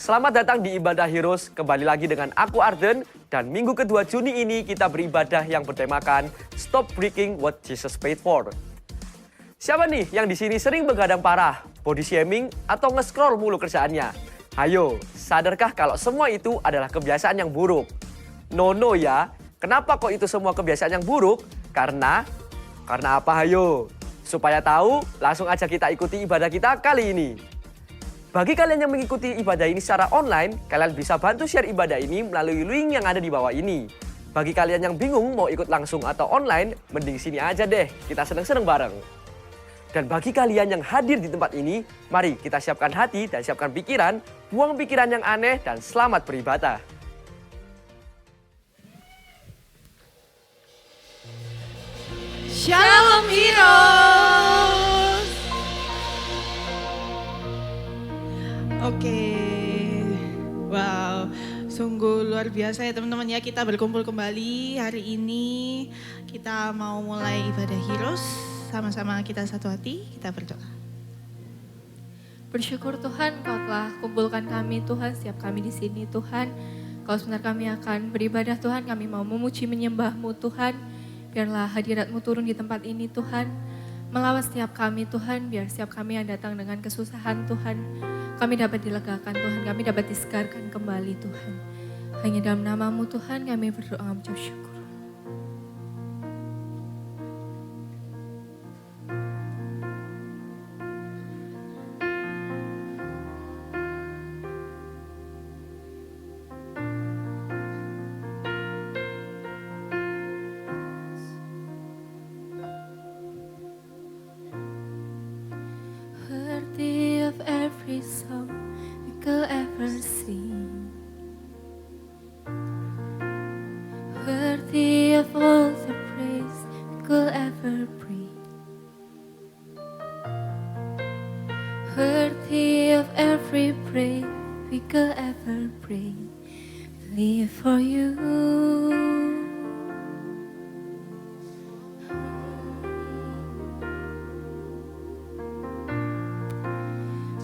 Selamat datang di Ibadah Heroes, kembali lagi dengan aku Arden. Dan minggu kedua Juni ini kita beribadah yang bertemakan Stop Breaking What Jesus Paid For. Siapa nih yang di sini sering begadang parah, body shaming, atau nge-scroll mulu kerjaannya? Hayo, sadarkah kalau semua itu adalah kebiasaan yang buruk? No ya, kenapa kok itu semua kebiasaan yang buruk? Karena apa hayo? Supaya tahu, langsung aja kita ikuti ibadah kita kali ini. Bagi kalian yang mengikuti ibadah ini secara online, kalian bisa bantu share ibadah ini melalui link yang ada di bawah ini. Bagi kalian yang bingung mau ikut langsung atau online, mending sini aja deh, kita seneng-seneng bareng. Dan bagi kalian yang hadir di tempat ini, mari kita siapkan hati dan siapkan pikiran, buang pikiran yang aneh dan selamat beribadah. Shalom Heroes. Oke, wow, sungguh luar biasa ya teman-teman ya, kita berkumpul kembali hari ini. Kita mau mulai ibadah Heroes, sama-sama kita satu hati, kita berdoa. Bersyukur Tuhan, Kau telah kumpulkan kami Tuhan, setiap kami di sini Tuhan. Kalau sebentar kami akan beribadah Tuhan, kami mau memuji menyembah-Mu Tuhan. Biarlah hadirat-Mu turun di tempat ini Tuhan. Melawat setiap kami Tuhan, biar setiap kami yang datang dengan kesusahan Tuhan, kami dapat dilegakan Tuhan, kami dapat disegarkan kembali Tuhan. Hanya dalam nama-Mu Tuhan kami berdoa mengucap syukur. Worthy of every song we could ever sing, worthy of all the praise we could ever bring, worthy of every praise we could ever bring. We live for you.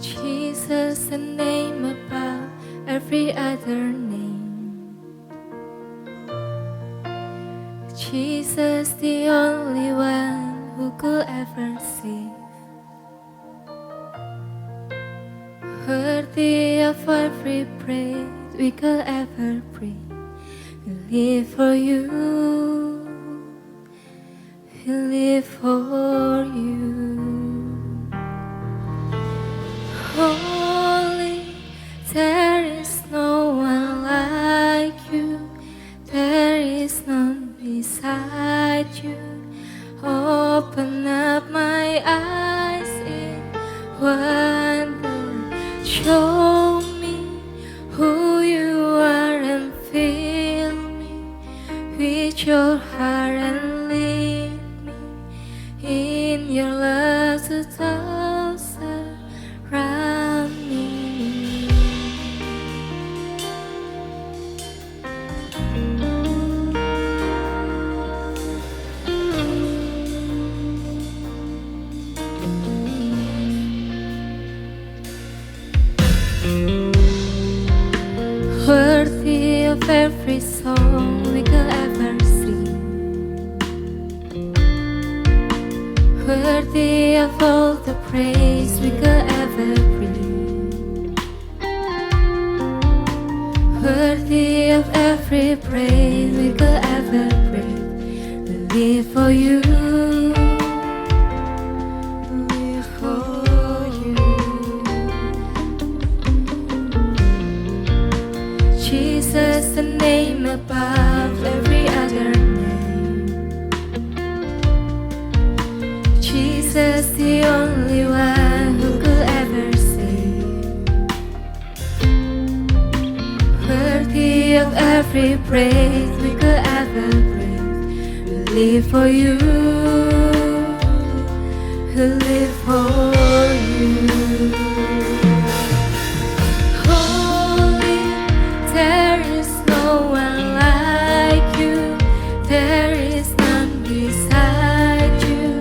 Jesus, the name above every other name. Jesus, the only one who could ever save. Worthy of every praise we could ever bring. We live for you. We live for you. Holy, there is no one like you. There is none beside you. Open up my eyes in wonder. Show me who you are and fill me with your heart and lead me in your love to those around me. Worthy of every song we could ever sing, worthy of all the praise we could ever bring, worthy of every praise we could ever bring. We live for you. Live for you. Jesus, the name above every other name. Jesus, the only one who could ever save. Worthy of every praise we could ever bring. We live for you. We live for you. Holy, there is no one like you. There is none beside you.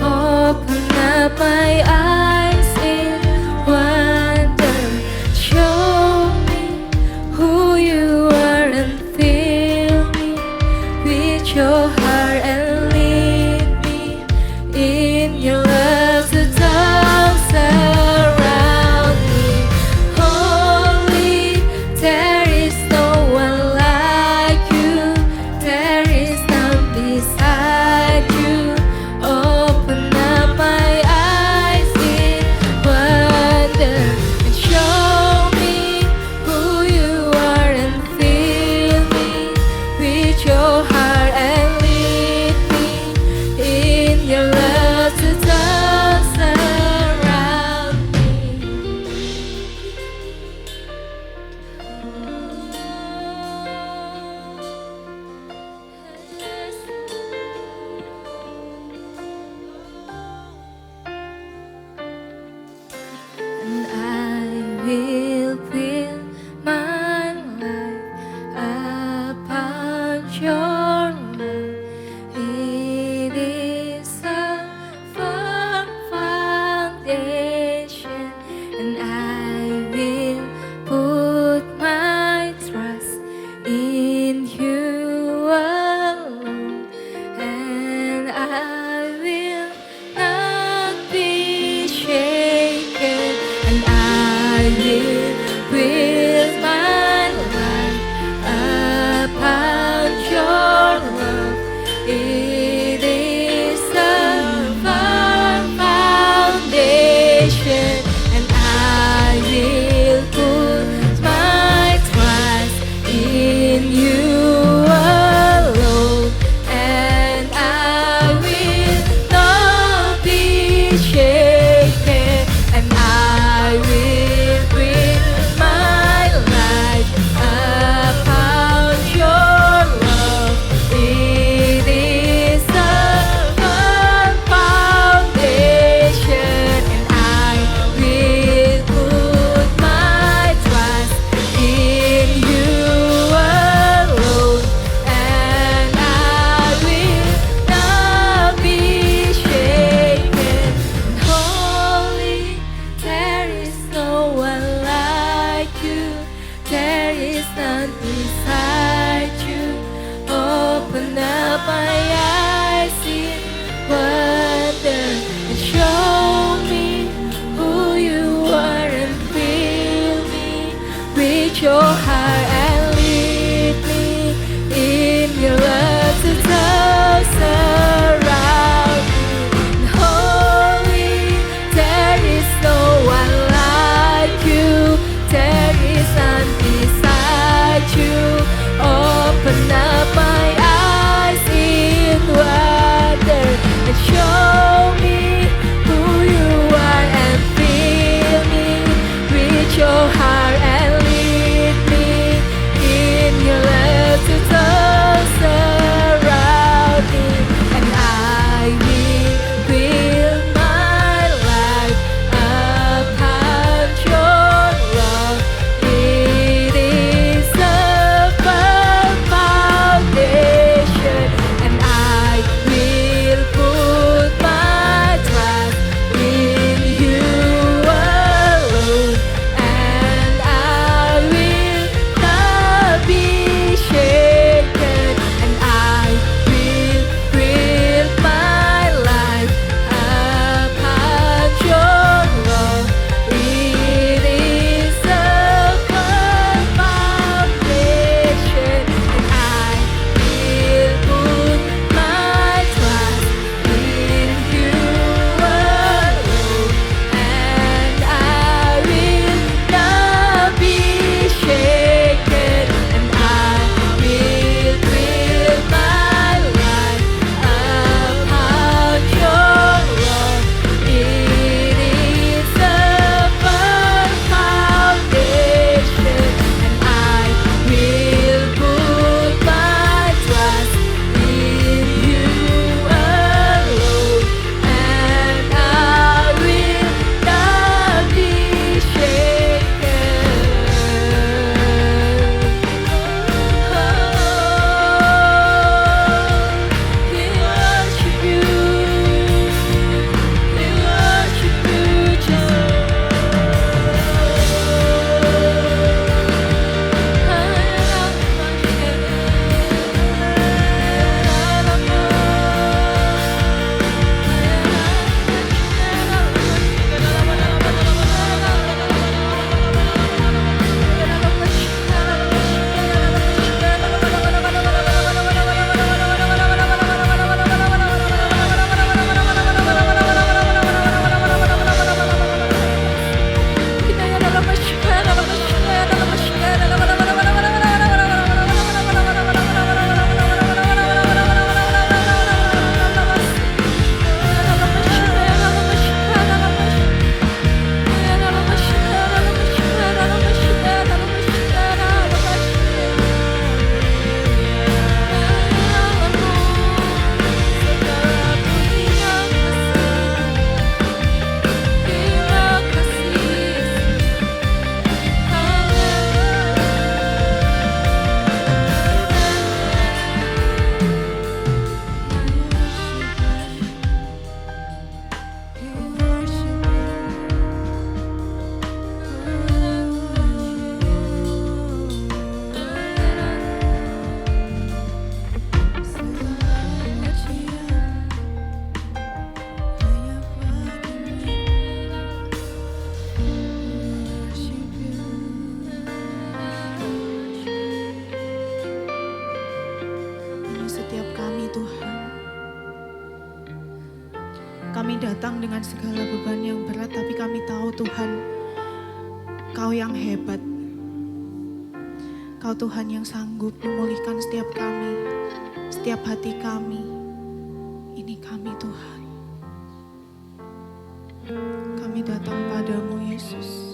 Open up my eyes in wonder. Show stand beside you. Open up my eyes in wonder and show me who you are and fill me with your heart and lead me in your love to those around me. Holy, there is no one like you. There is none beside you. Open up my eyes in wonder and show me who you are and fill me with your heart and lead me in your love to those around me. And I will build my life upon your love. It is a firm foundation, and I will put my trust in you alone, and I will not be shaken, and I will build my life upon your love. It is a firm foundation, and I will put my trust in you alone, and I will not be shaken, and I will build my life upon your love. It is a firm foundation, and I will put my trust in you alone, and I will not be shaken. We worship you, setiap kami Tuhan. Kami datang dengan segala beban yang berat, tapi kami tahu Tuhan, Kau yang hebat. Kau Tuhan yang sanggup memulihkan setiap kami, setiap hati kami. Ini kami Tuhan. Kami datang padamu Yesus.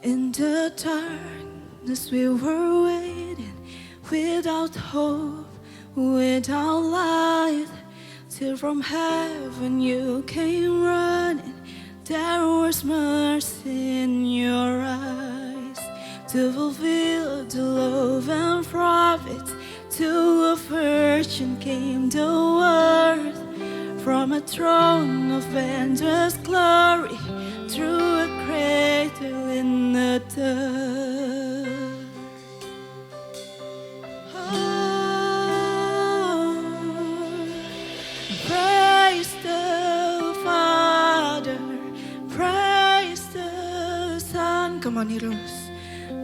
In the darkness we were waiting, without hope, without light. till from heaven you came running. There was mercy in your eyes to fulfill the love and profit. To a virgin came the word from a throne of endless glory through a cradle in the dirt. Oh, praise the Father, praise the Son. Come on, heroes.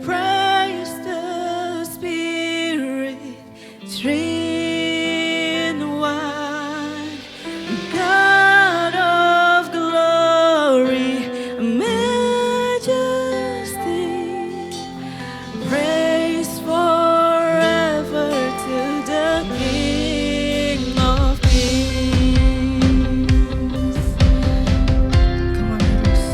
Praise the Spirit, three in one. God of glory, majesty, praise forever to the King of Kings. Come on, heroes.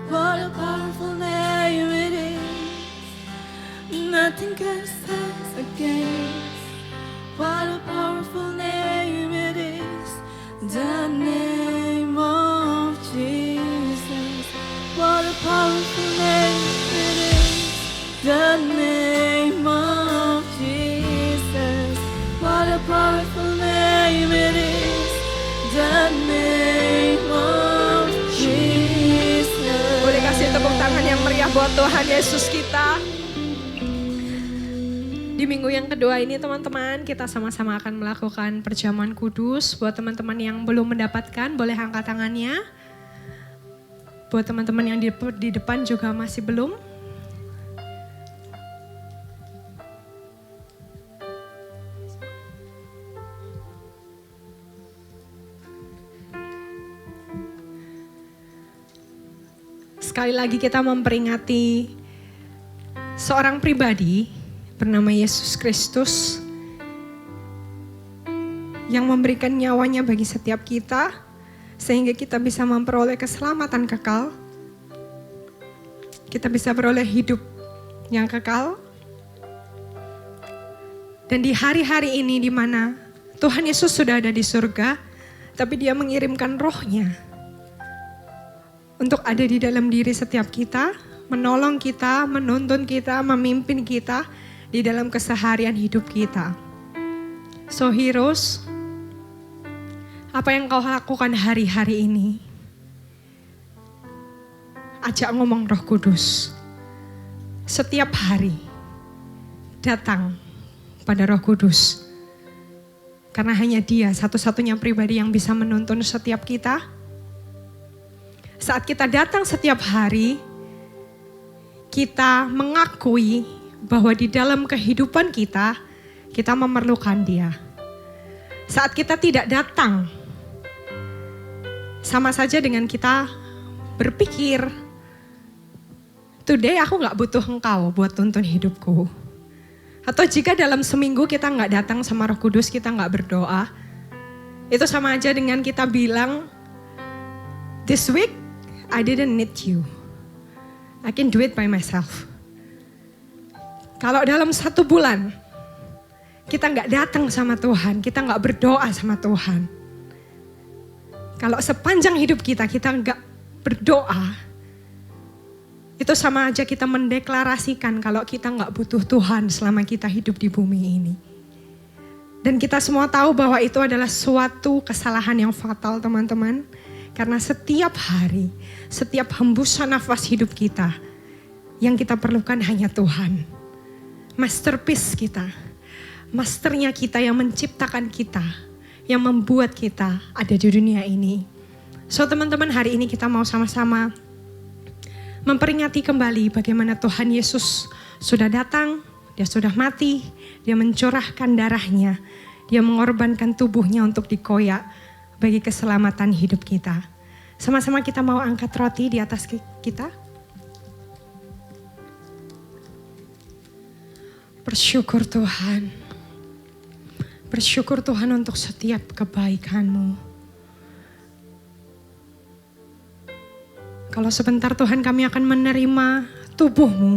What a powerful name it is. Nothing can stand against. What a powerful name it is. The name of Jesus. What a powerful name it is. The name of Jesus. What a powerful name it is. The name of Jesus. Boleh kasih tepuk tangan yang meriah buat Tuhan Yesus kita. Di minggu yang kedua ini teman-teman, kita sama-sama akan melakukan perjamuan kudus. Buat teman-teman yang belum mendapatkan, boleh angkat tangannya. Buat teman-teman yang di depan juga masih belum. Sekali lagi kita memperingati seorang pribadi bernama Yesus Kristus yang memberikan nyawanya bagi setiap kita sehingga kita bisa memperoleh keselamatan kekal. Kita bisa beroleh hidup yang kekal. Dan di hari-hari ini di mana Tuhan Yesus sudah ada di surga, tapi Dia mengirimkan Roh-Nya untuk ada di dalam diri setiap kita, menolong kita, menuntun kita, memimpin kita di dalam keseharian hidup kita. So heroes, apa yang kau lakukan hari-hari ini? Ajak ngomong Roh Kudus. Setiap hari datang pada Roh Kudus. Karena hanya Dia satu-satunya pribadi yang bisa menuntun setiap kita. Saat kita datang setiap hari, kita mengakui bahwa di dalam kehidupan kita memerlukan Dia. Saat kita tidak datang, sama saja dengan kita berpikir, today aku gak butuh Engkau buat tuntun hidupku. Atau jika dalam seminggu kita gak datang sama Roh Kudus, kita gak berdoa, itu sama aja dengan kita bilang, this week I didn't need you. I can do it by myself. Kalau dalam 1 bulan kita gak datang sama Tuhan, kita gak berdoa sama Tuhan. Kalau sepanjang hidup kita gak berdoa, itu sama aja kita mendeklarasikan kalau kita gak butuh Tuhan selama kita hidup di bumi ini. Dan kita semua tahu bahwa itu adalah suatu kesalahan yang fatal teman-teman. Karena setiap hari, setiap hembusan nafas hidup kita, yang kita perlukan hanya Tuhan. Masterpiece kita, masternya kita yang menciptakan kita, yang membuat kita ada di dunia ini. So teman-teman, hari ini kita mau sama-sama memperingati kembali bagaimana Tuhan Yesus sudah datang, Dia sudah mati, Dia mencurahkan darahnya, Dia mengorbankan tubuhnya untuk dikoyak bagi keselamatan hidup kita. Sama-sama kita mau angkat roti di atas kita. Bersyukur Tuhan. Bersyukur Tuhan untuk setiap kebaikan-Mu. Kalau sebentar Tuhan kami akan menerima tubuh-Mu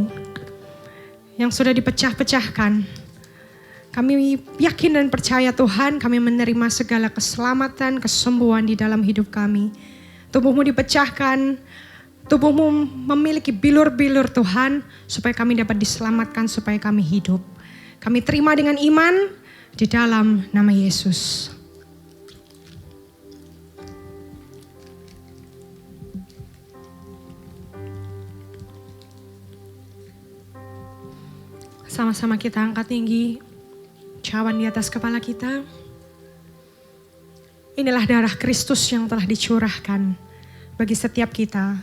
yang sudah dipecah-pecahkan. Kami yakin dan percaya Tuhan, kami menerima segala keselamatan, kesembuhan di dalam hidup kami. Tubuh-Mu dipecahkan, tubuh-Mu memiliki bilur-bilur Tuhan, supaya kami dapat diselamatkan, supaya kami hidup. Kami terima dengan iman di dalam nama Yesus. Sama-sama kita angkat tinggi cawan di atas kepala kita. Inilah darah Kristus yang telah dicurahkan bagi setiap kita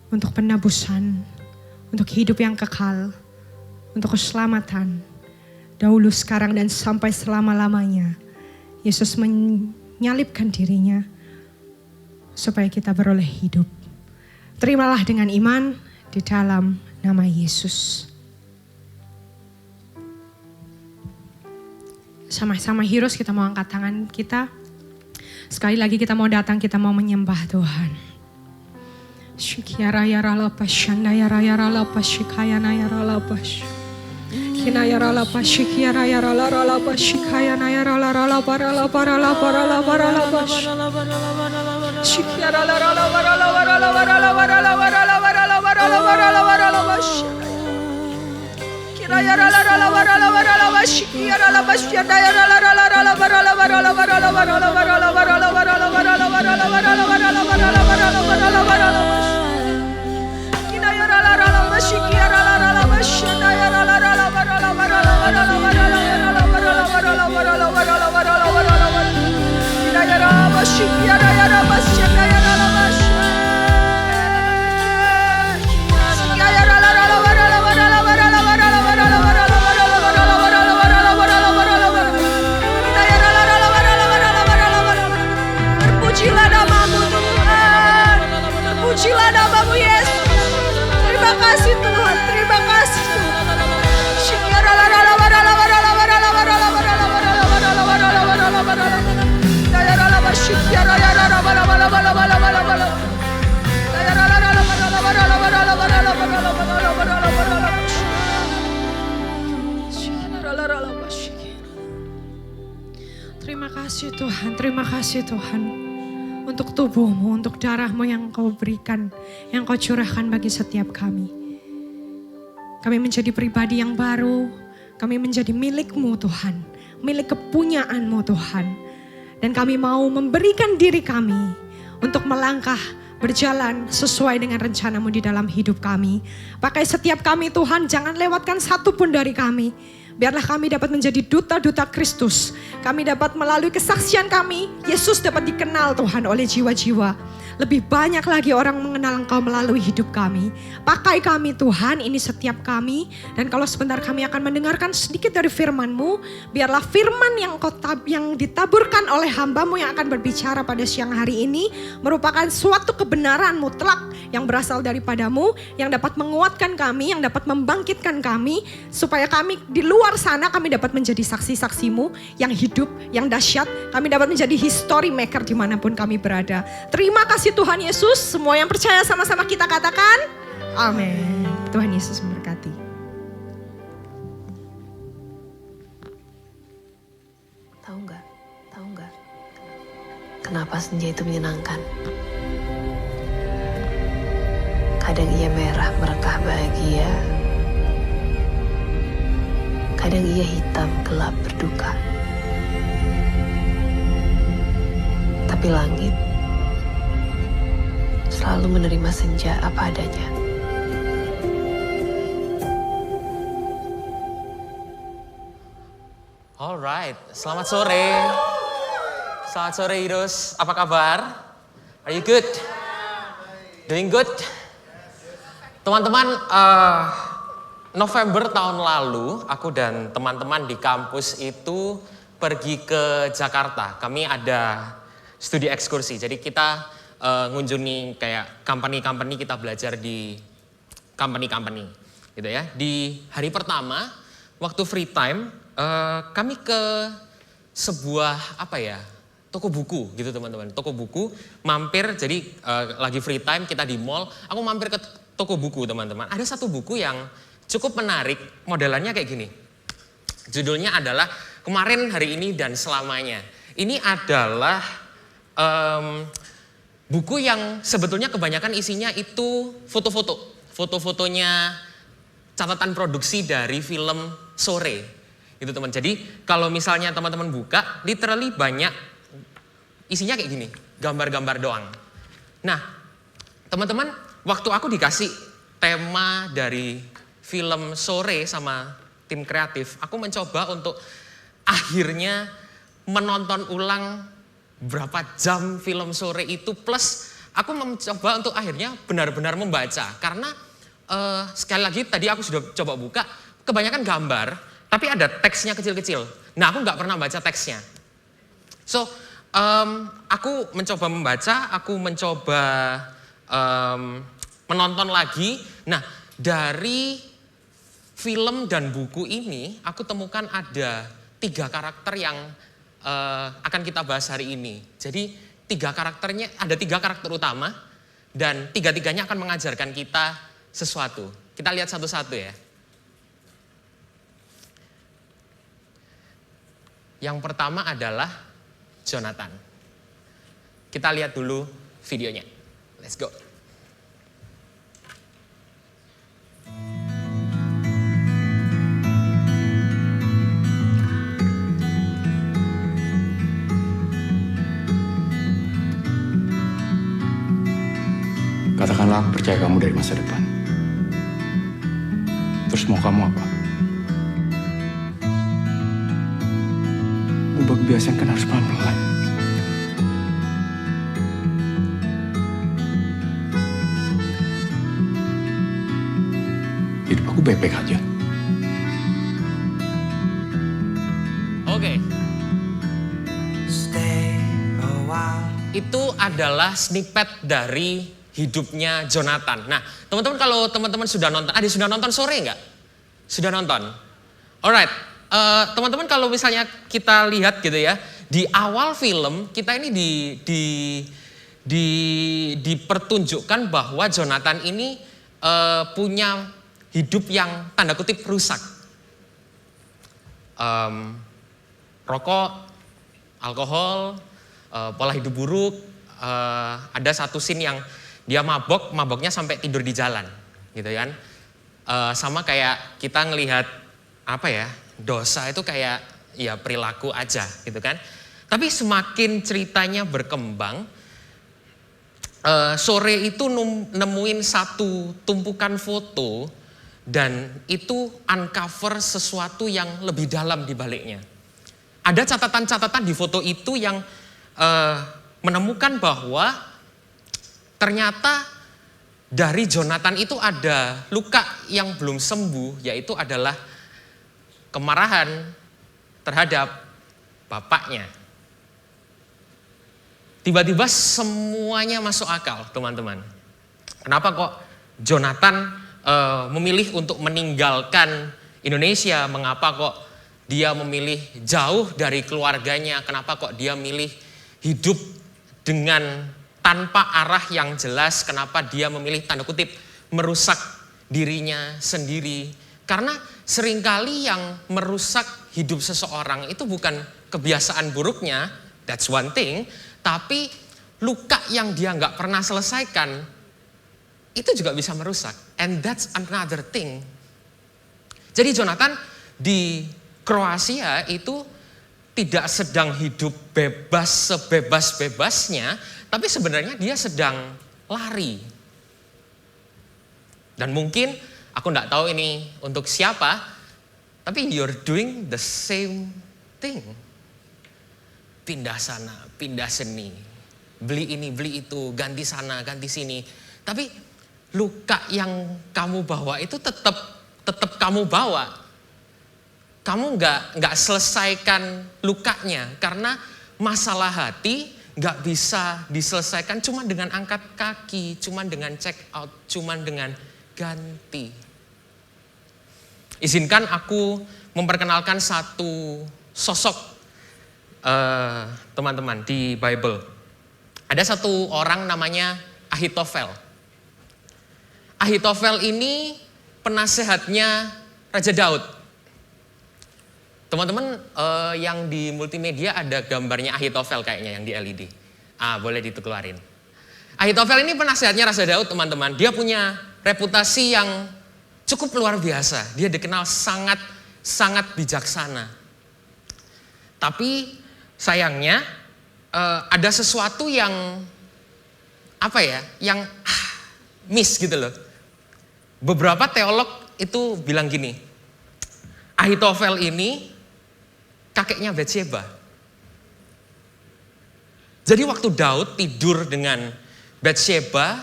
untuk penebusan, untuk hidup yang kekal, untuk keselamatan. Dahulu, sekarang, dan sampai selama-lamanya. Yesus menyalibkan dirinya supaya kita beroleh hidup. Terimalah dengan iman di dalam nama Yesus. Sama-sama heroes, kita mau angkat tangan kita. Sekali lagi kita mau datang, kita mau menyembah Tuhan. Shikiara yara la pashanda yara la pashikaya na yara la pash. Kina yara la pashikiara yara la pashikaya na yara la para la para la para la para la pash. Shikiara la para la para la para la para la para la para la para la para la para la pash. Kina yara la para la para la pashikiara la pashanda yara la para la para la para la para la para la para la para la para la para la para la para la para la para la para la para la Kina yara la pashikiara la pashanda yara la para la para la para la para la para la para la para la para la para la para la para la Kina yara pashikiara yara pashanda yara la pashanda yara la para la para la para la para la para la para la para la para la para la para la para la para la para la para Kina yara la para la para la para la para la para Terpujilah namamu Tuhan, terpujilah namamu Yesus. Terima kasih Tuhan, terima kasih Tuhan. Shikiara la para la para la para la para la para la para la para la para la para la para la para la Yara la bashikiara yara la para la para la para la para la para Yara la para la para la para la para la para la para la para la para la para la Shikiara la bashikiara. Terima kasih Tuhan, terima kasih Tuhan untuk tubuhmu, untuk darahmu yang kau berikan, yang kau curahkan bagi setiap kami. Kami menjadi pribadi yang baru, kami menjadi milikmu Tuhan, milik kepunyaanmu Tuhan. Dan kami mau memberikan diri kami untuk melangkah berjalan sesuai dengan rencanamu di dalam hidup kami. Pakai setiap kami Tuhan, jangan lewatkan satu pun dari kami. Biarlah kami dapat menjadi duta-duta Kristus. Kami dapat melalui kesaksian kami, Yesus dapat dikenal Tuhan oleh jiwa-jiwa. Lebih banyak lagi orang mengenal Engkau melalui hidup kami. Pakai kami Tuhan, ini setiap kami. Dan kalau sebentar kami akan mendengarkan sedikit dari firman-Mu, biarlah firman yang ditaburkan oleh hamba-Mu yang akan berbicara pada siang hari ini merupakan suatu kebenaran mutlak yang berasal daripada-Mu, yang dapat menguatkan kami, yang dapat membangkitkan kami, supaya kami di luar sana kami dapat menjadi saksi-saksi-Mu yang hidup, yang dahsyat. Kami dapat menjadi history maker dimanapun kami berada. Terima kasih Tuhan Yesus. Semua yang percaya sama-sama kita katakan amin. Tuhan Yesus memberkati. Tahu nggak kenapa senja itu menyenangkan? Kadang ia merah merekah bahagia, kadang ia hitam gelap berduka. Tapi langit selalu menerima senja apa adanya. Alright, selamat sore. Selamat sore Heroes, apa kabar? Are you good? Doing good? Teman-teman, November tahun lalu, aku dan teman-teman di kampus itu pergi ke Jakarta. Kami ada studi ekskursi, jadi kita ngunjungi kayak company-company, kita belajar di company-company gitu ya. Di hari pertama, waktu free time, kami ke sebuah toko buku gitu teman-teman. Toko buku, mampir, jadi lagi free time kita di mall, aku mampir ke toko buku teman-teman. Ada satu buku yang cukup menarik, modelannya kayak gini. Judulnya adalah Kemarin, Hari Ini, dan Selamanya. Ini adalah buku yang sebetulnya kebanyakan isinya itu foto-foto. Foto-fotonya catatan produksi dari film Sore. Gitu teman. Jadi kalau misalnya teman-teman buka, literally banyak isinya kayak gini. Gambar-gambar doang. Nah, teman-teman, waktu aku dikasih tema dari film Sore sama tim kreatif, aku mencoba untuk akhirnya menonton ulang berapa jam film Sore itu, plus aku mencoba untuk akhirnya benar-benar membaca. Karena sekali lagi tadi aku sudah coba buka, kebanyakan gambar, tapi ada teksnya kecil-kecil. Nah aku nggak pernah baca teksnya. So, aku mencoba membaca, aku mencoba menonton lagi. Nah dari film dan buku ini, aku temukan ada 3 karakter yang akan kita bahas hari ini. Jadi ada 3 karakter utama dan tiga-tiganya akan mengajarkan kita sesuatu. Kita lihat satu-satu ya. Yang pertama adalah Jonathan. Kita lihat dulu videonya. Let's go. Katakanlah aku percaya kamu dari masa depan. Terus mau kamu apa? Ubah kebiasaan kan harus pelan-pelan. Hidup aku baik-baik aja. Oke. Itu adalah snippet dari hidupnya Jonathan. Nah, teman-teman kalau teman-teman sudah nonton, sudah nonton sore nggak? Sudah nonton? Alright, teman-teman kalau misalnya kita lihat gitu ya, di awal film kita ini dipertunjukkan bahwa Jonathan ini punya hidup yang tanda kutip rusak. Rokok, alkohol, pola hidup buruk, ada satu scene yang dia maboknya sampai tidur di jalan, gitu kan? Sama kayak kita ngelihat apa ya, dosa itu kayak ya perilaku aja, gitu kan? Tapi semakin ceritanya berkembang, sore itu nemuin satu tumpukan foto dan itu uncover sesuatu yang lebih dalam di baliknya. Ada catatan-catatan di foto itu yang menemukan bahwa ternyata dari Jonathan itu ada luka yang belum sembuh, yaitu adalah kemarahan terhadap bapaknya. Tiba-tiba semuanya masuk akal, teman-teman. Kenapa kok Jonathan memilih untuk meninggalkan Indonesia? Mengapa kok dia memilih jauh dari keluarganya? Kenapa kok dia milih hidup dengan tanpa arah yang jelas? Kenapa dia memilih tanda kutip merusak dirinya sendiri? Karena seringkali yang merusak hidup seseorang itu bukan kebiasaan buruknya, that's one thing, tapi luka yang dia nggak pernah selesaikan itu juga bisa merusak, and that's another thing. Jadi Jonathan di Kroasia itu tidak sedang hidup bebas sebebas-bebasnya, tapi sebenarnya dia sedang lari. Dan mungkin, aku nggak tahu ini untuk siapa, tapi you're doing the same thing. Pindah sana, pindah sini, beli ini, beli itu, ganti sana, ganti sini. Tapi luka yang kamu bawa itu tetap kamu bawa. Kamu nggak selesaikan lukanya karena masalah hati nggak bisa diselesaikan cuma dengan angkat kaki, cuma dengan check out, cuma dengan ganti. Izinkan aku memperkenalkan satu sosok teman-teman di Bible. Ada satu orang namanya Ahitofel. Ahitofel ini penasehatnya Raja Daud. Teman-teman yang di multimedia ada gambarnya Ahitofel kayaknya yang di LED. Boleh dikeluarin. Ahitofel ini penasehatnya Raja Daud, teman-teman. Dia punya reputasi yang cukup luar biasa. Dia dikenal sangat bijaksana. Tapi sayangnya ada sesuatu yang yang miss gitu loh. Beberapa teolog itu bilang gini, Ahitofel ini kakeknya Batsheba. Jadi waktu Daud tidur dengan Batsheba,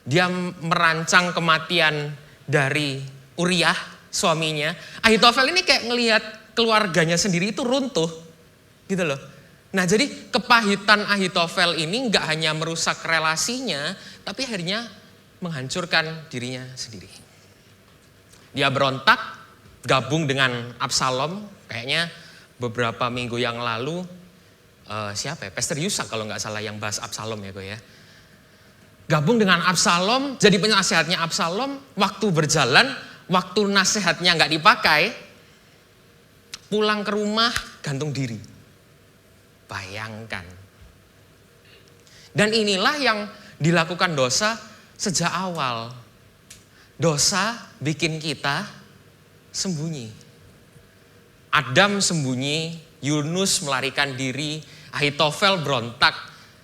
dia merancang kematian dari Uriah, suaminya. Ahitofel ini kayak ngelihat keluarganya sendiri itu runtuh, gitu loh. Nah jadi kepahitan Ahitofel ini nggak hanya merusak relasinya, tapi akhirnya menghancurkan dirinya sendiri. Dia berontak, gabung dengan Absalom, kayaknya beberapa minggu yang lalu, siapa ya? Pastor Yusak kalau nggak salah yang bahas Absalom ya gue ya. gabung dengan Absalom, jadi penasehatnya Absalom. Waktu berjalan, waktu nasihatnya nggak dipakai, pulang ke rumah gantung diri. Bayangkan. Dan inilah yang dilakukan dosa sejak awal. Dosa bikin kita sembunyi. Adam sembunyi, Yunus melarikan diri, Ahitofel berontak,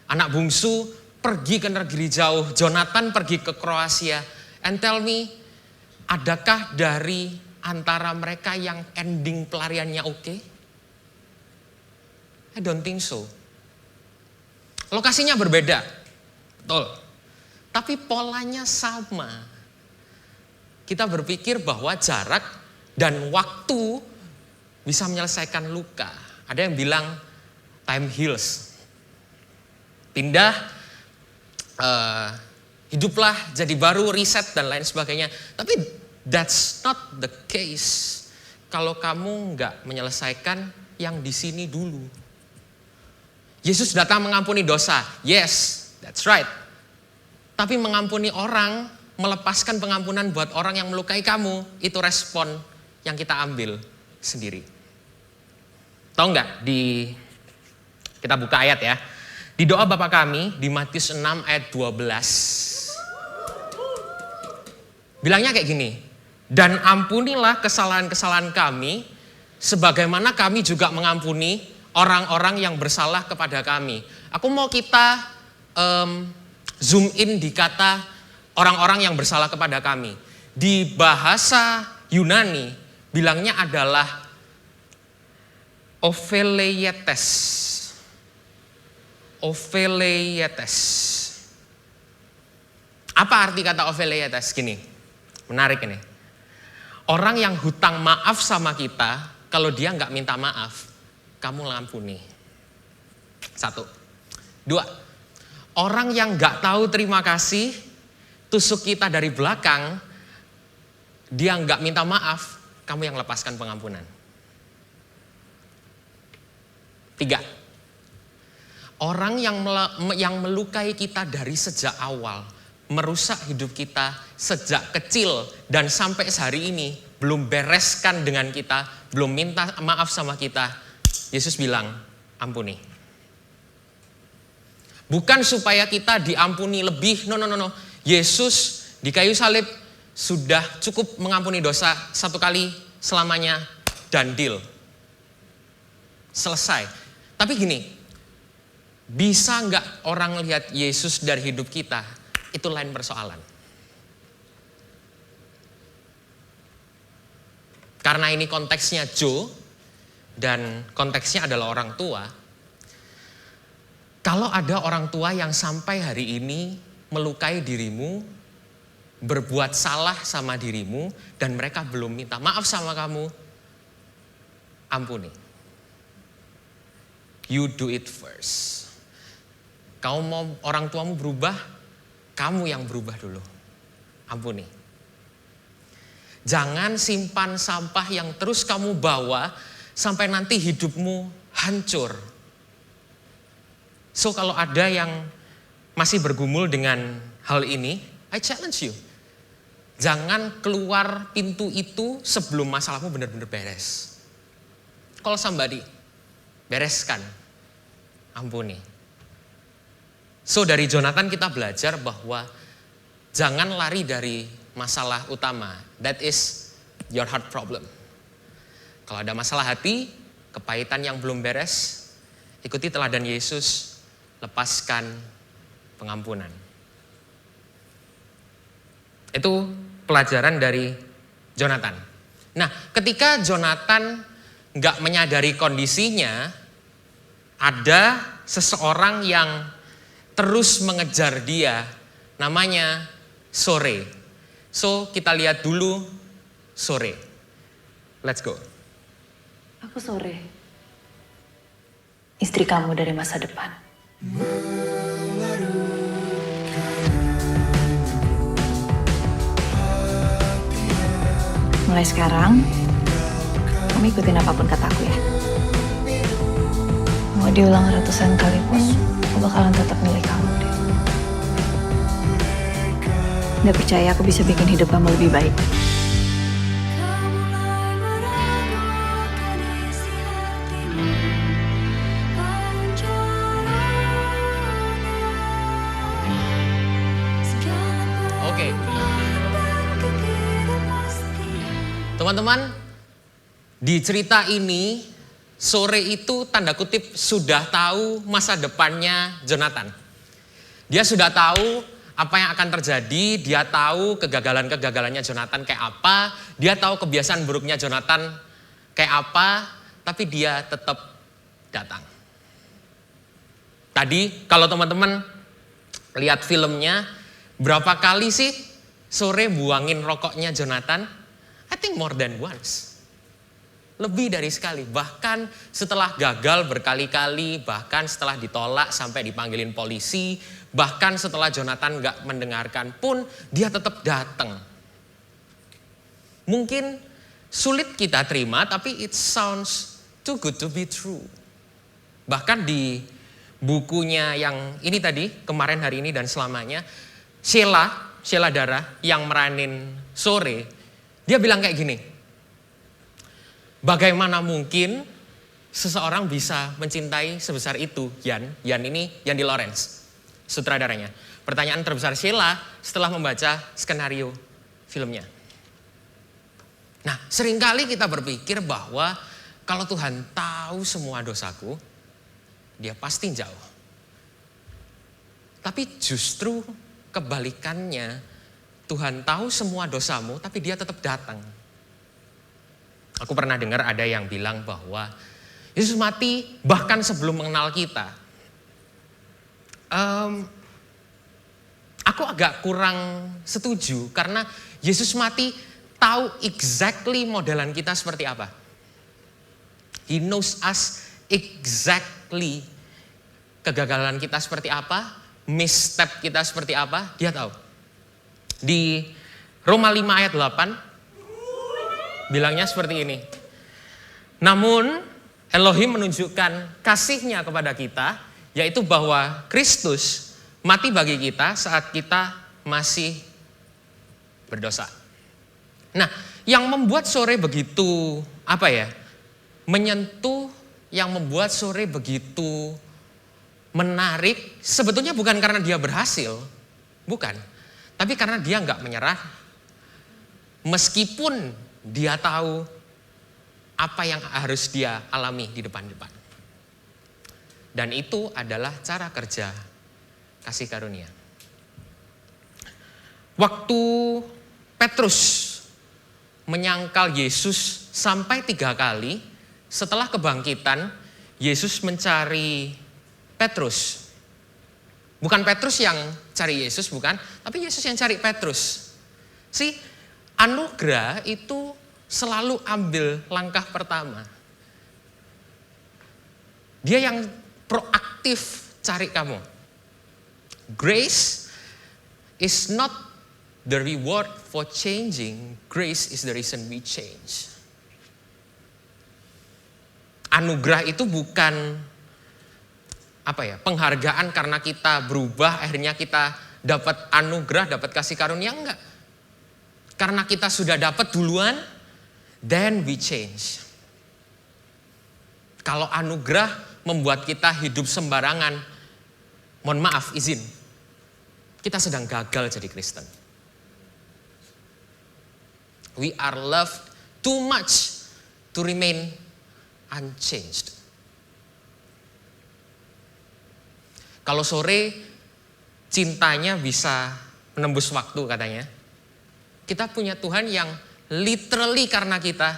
anak bungsu pergi ke negeri jauh, Jonathan pergi ke Kroasia. And tell me, adakah dari antara mereka yang ending pelariannya oke? I don't think so. Lokasinya berbeda, betul. Tapi polanya sama. Kita berpikir bahwa jarak dan waktu bisa menyelesaikan luka. Ada yang bilang time heals. Pindah, hiduplah jadi baru, reset dan lain sebagainya. Tapi that's not the case. Kalau kamu nggak menyelesaikan yang di sini dulu. Yesus datang mengampuni dosa. Yes, that's right. Tapi mengampuni orang, melepaskan pengampunan buat orang yang melukai kamu, itu respon yang kita ambil sendiri. Tahu nggak? Kita buka ayat ya. Di doa Bapa kami di Matius 6 ayat 12. Bilangnya kayak gini. Dan ampunilah kesalahan-kesalahan kami sebagaimana kami juga mengampuni orang-orang yang bersalah kepada kami. Aku mau kita zoom in di kata orang-orang yang bersalah kepada kami. Di bahasa Yunani bilangnya adalah opheleites. Opheleites. Apa arti kata opheleites? Gini, menarik ini. Orang yang hutang maaf sama kita, kalau dia nggak minta maaf, kamu ampuni. 1. 2. Orang yang nggak tahu terima kasih, tusuk kita dari belakang, dia nggak minta maaf, kamu yang lepaskan pengampunan. 3. Orang yang melukai kita dari sejak awal, merusak hidup kita sejak kecil dan sampai sehari ini, belum bereskan dengan kita, belum minta maaf sama kita, Yesus bilang, ampuni. Bukan supaya kita diampuni lebih, no. Yesus di kayu salib sudah cukup mengampuni dosa satu kali selamanya dan deal. Selesai. Tapi gini, bisa nggak orang lihat Yesus dari hidup kita? Itu lain persoalan. Karena ini konteksnya Joe dan konteksnya adalah orang tua. Kalau ada orang tua yang sampai hari ini melukai dirimu, berbuat salah sama dirimu, dan mereka belum minta maaf sama kamu, ampuni. You do it first. Kau mau orang tuamu berubah, kamu yang berubah dulu. Ampuni. Jangan simpan sampah yang terus kamu bawa sampai nanti hidupmu hancur. So kalau ada yang masih bergumul dengan hal ini, I challenge you. Jangan keluar pintu itu sebelum masalahmu benar-benar beres. Call somebody, bereskan, ampuni. So dari Jonathan kita belajar bahwa jangan lari dari masalah utama. That is your heart problem. Kalau ada masalah hati, kepahitan yang belum beres, ikuti teladan Yesus, lepaskan pengampunan. Itu pelajaran dari Jonathan. Nah, ketika Jonathan nggak menyadari kondisinya, ada seseorang yang terus mengejar dia, namanya Sore. So, kita lihat dulu Sore. Let's go. Aku Sore, istri kamu dari masa depan. Mulai sekarang, kamu ikutin apapun kataku ya. Mau diulang ratusan kali pun, aku bakalan tetap milih kamu deh. Nggak percaya aku bisa bikin hidup kamu lebih baik. Oke. Teman-teman, di cerita ini sore itu tanda kutip sudah tahu masa depannya Jonathan. Dia sudah tahu apa yang akan terjadi, dia tahu kegagalan-kegagalannya Jonathan kayak apa, dia tahu kebiasaan buruknya Jonathan kayak apa, tapi dia tetap datang. Tadi kalau teman-teman lihat filmnya, berapa kali sih sore buangin rokoknya Jonathan? I think more than once. Lebih dari sekali, bahkan setelah gagal berkali-kali, bahkan setelah ditolak sampai dipanggilin polisi, bahkan setelah Jonathan gak mendengarkan pun dia tetap datang. Mungkin sulit kita terima, tapi it sounds too good to be true. Bahkan di bukunya yang ini tadi, kemarin, hari ini, dan selamanya, Sheila Dara yang meranin sore, dia bilang kayak gini, bagaimana mungkin seseorang bisa mencintai sebesar itu, Yan ini Yandi Lawrence, sutradaranya. Pertanyaan terbesar Sheila setelah membaca skenario filmnya. Nah, seringkali kita berpikir bahwa kalau Tuhan tahu semua dosaku, dia pasti jauh. Tapi justru kebalikannya, Tuhan tahu semua dosamu, tapi dia tetap datang. Aku pernah dengar ada yang bilang bahwa Yesus mati bahkan sebelum mengenal kita. Aku agak kurang setuju karena Yesus mati tahu exactly modelan kita seperti apa. He knows us exactly. Kegagalan kita seperti apa, misstep kita seperti apa, dia tahu. Di Roma 5 ayat 8 bilangnya seperti ini. Namun Elohim menunjukkan kasihnya kepada kita, yaitu bahwa Kristus mati bagi kita saat kita masih berdosa. Nah, yang membuat sore begitu menyentuh, yang membuat sore begitu menarik, sebetulnya bukan karena dia berhasil, bukan. Tapi karena dia nggak menyerah, meskipun dia tahu apa yang harus dia alami di depan-depan. Dan itu adalah cara kerja kasih karunia. Waktu Petrus menyangkal Yesus sampai 3 kali, setelah kebangkitan, Yesus mencari Petrus. Bukan Petrus yang cari Yesus, bukan, tapi Yesus yang cari Petrus. Anugerah itu selalu ambil langkah pertama. Dia yang proaktif cari kamu. Grace is not the reward for changing, grace is the reason we change. Anugerah itu bukan penghargaan karena kita berubah, akhirnya kita dapat anugerah, dapat kasih karunia, enggak. Karena kita sudah dapat duluan, then we change. Kalau anugerah membuat kita hidup sembarangan, mohon maaf, izin, kita sedang gagal jadi Kristen. We are loved too much to remain unchanged. Kalau sore cintanya bisa menembus waktu katanya. Kita punya Tuhan yang literally karena kita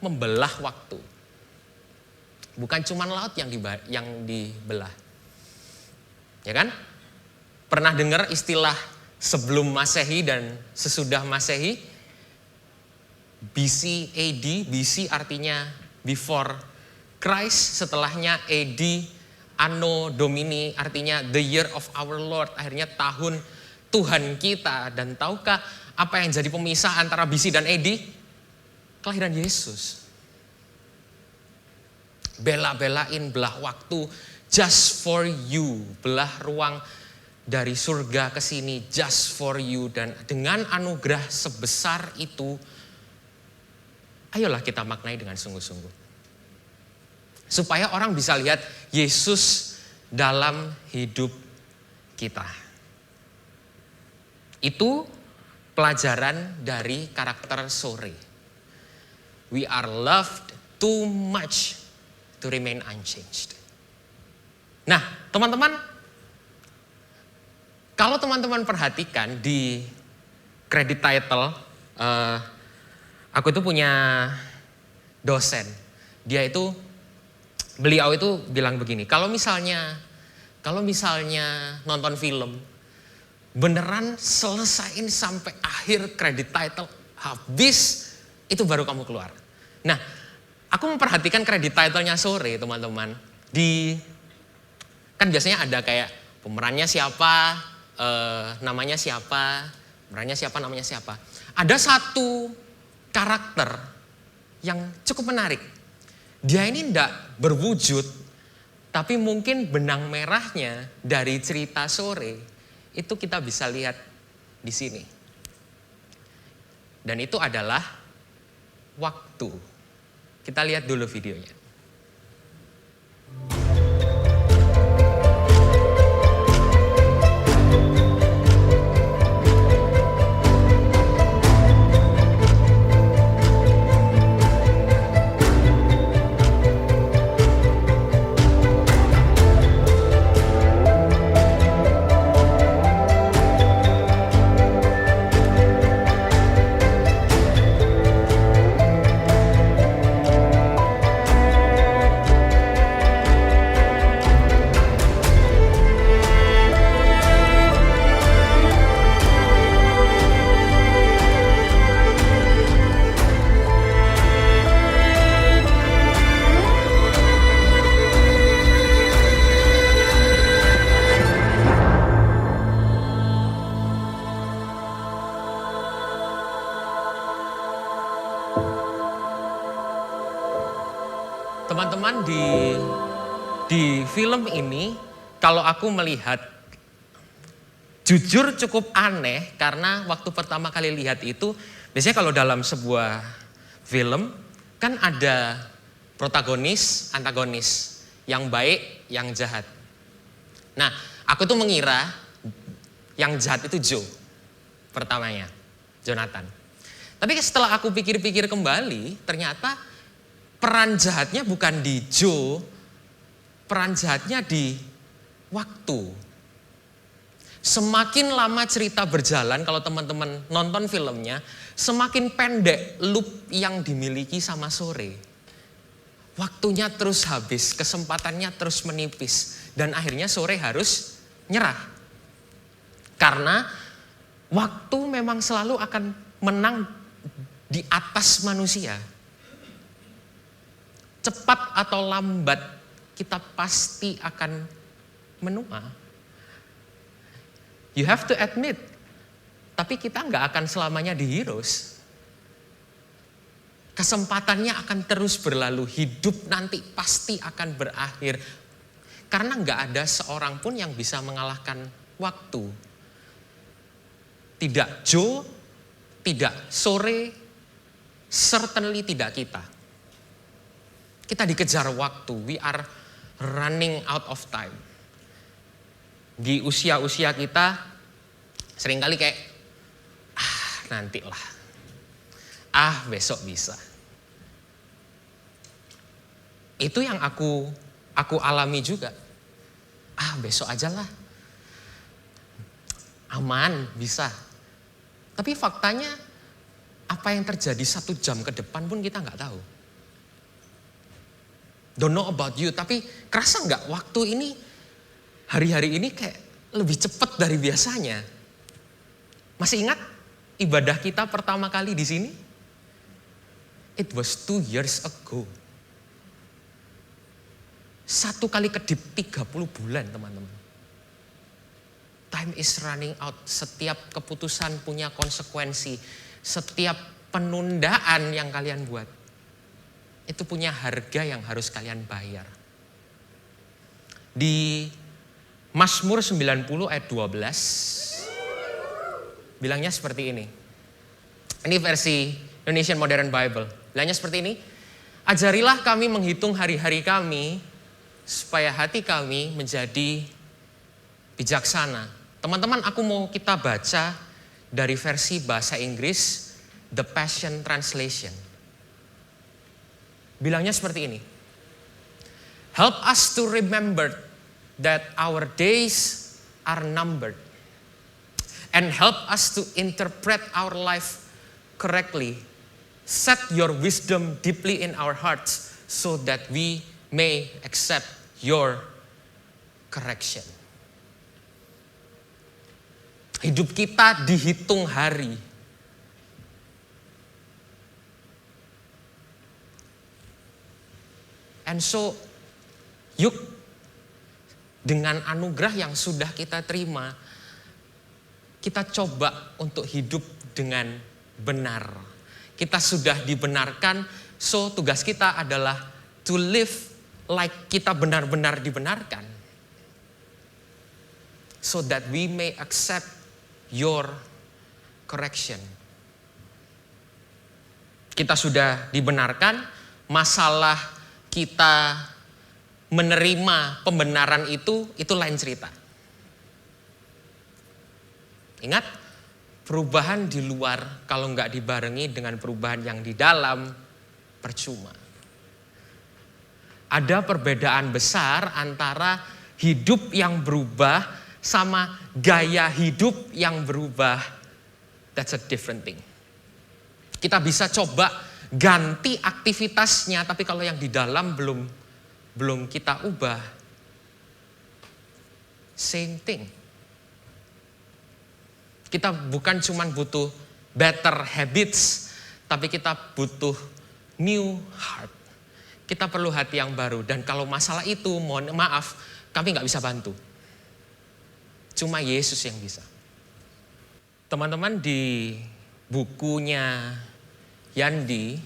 membelah waktu. Bukan cuma laut yang dibelah. Ya kan? Pernah dengar istilah sebelum Masehi dan sesudah Masehi? BC, AD, BC artinya before Christ, setelahnya AD, Anno Domini artinya the year of our Lord, akhirnya tahun Tuhan kita. Dan tahukah apa yang jadi pemisah antara BC dan AD? Kelahiran Yesus. Bela-belain belah waktu just for you, belah ruang dari surga ke sini just for you, dan dengan anugerah sebesar itu, ayolah kita maknai dengan sungguh-sungguh. Supaya orang bisa lihat Yesus dalam hidup kita. Itu pelajaran dari karakter sore. We are loved too much to remain unchanged. Nah, teman-teman, kalau teman-teman perhatikan di credit title, aku itu punya dosen. Beliau itu bilang begini, kalau misalnya nonton film, beneran selesain sampai akhir credit title habis, itu baru kamu keluar. Nah, aku memperhatikan credit title-nya sore, teman-teman. Kan biasanya ada kayak pemerannya siapa, namanya siapa, pemerannya siapa, namanya siapa. Ada satu karakter yang cukup menarik. Dia ini tidak berwujud, tapi mungkin benang merahnya dari cerita sore itu kita bisa lihat di sini. Dan itu adalah waktu. Kita lihat dulu videonya. Teman-teman, di film ini kalau aku melihat jujur cukup aneh, karena waktu pertama kali lihat itu, biasanya kalau dalam sebuah film kan ada protagonis, antagonis, yang baik, yang jahat. Nah, aku tuh mengira yang jahat itu Joe pertamanya, Jonathan. Tapi setelah aku pikir-pikir kembali, ternyata peran jahatnya bukan di Joe, peran jahatnya di waktu. Semakin lama cerita berjalan, kalau teman-teman nonton filmnya, semakin pendek loop yang dimiliki sama sore. Waktunya terus habis, kesempatannya terus menipis, dan akhirnya sore harus nyerah. Karena waktu memang selalu akan menang di atas manusia. Cepat atau lambat kita pasti akan menua. You have to admit, tapi kita nggak akan selamanya di Heroes. Kesempatannya akan terus berlalu, hidup nanti pasti akan berakhir. Karena nggak ada seorang pun yang bisa mengalahkan waktu. Tidak Joe, tidak sore, certainly tidak kita. Kita dikejar waktu, we are running out of time. Di usia-usia kita seringkali kayak, nantilah, besok bisa. Itu yang aku alami juga. Besok aja lah, aman, bisa. Tapi faktanya, apa yang terjadi 1 jam ke depan pun kita nggak tahu. Don't know about you, tapi kerasa nggak waktu ini, hari-hari ini kayak lebih cepat dari biasanya. Masih ingat ibadah kita pertama kali di sini? It was 2 years ago. 1 kali kedip 30 bulan, teman-teman. Time is running out. Setiap keputusan punya konsekuensi. Setiap penundaan yang kalian buat, itu punya harga yang harus kalian bayar. Di Mazmur 90 ayat 12 bilangnya seperti ini. Ini versi Indonesian Modern Bible. Bilangnya seperti ini. Ajarilah kami menghitung hari-hari kami supaya hati kami menjadi bijaksana. Teman-teman, aku mau kita baca dari versi bahasa Inggris The Passion Translation. Bilangnya seperti ini. Help us to remember that our days are numbered. And help us to interpret our life correctly. Set your wisdom deeply in our hearts so that we may accept your correction. Hidup kita dihitung hari. And so, yuk dengan anugerah yang sudah kita terima, kita coba untuk hidup dengan benar. Kita sudah dibenarkan, so tugas kita adalah to live like kita benar-benar dibenarkan. So that we may accept your correction. Kita sudah dibenarkan, masalah kita menerima pembenaran itu lain cerita. Ingat, perubahan di luar kalau nggak dibarengi dengan perubahan yang di dalam, percuma. Ada perbedaan besar antara hidup yang berubah sama gaya hidup yang berubah. That's a different thing. Kita bisa coba ganti aktivitasnya, tapi kalau yang di dalam belum kita ubah, same thing. Kita bukan cuma butuh better habits, tapi kita butuh new heart. Kita perlu hati yang baru. Dan kalau masalah itu, mohon maaf, kami nggak bisa bantu. Cuma Yesus yang bisa. Teman-teman, di bukunya Yandi,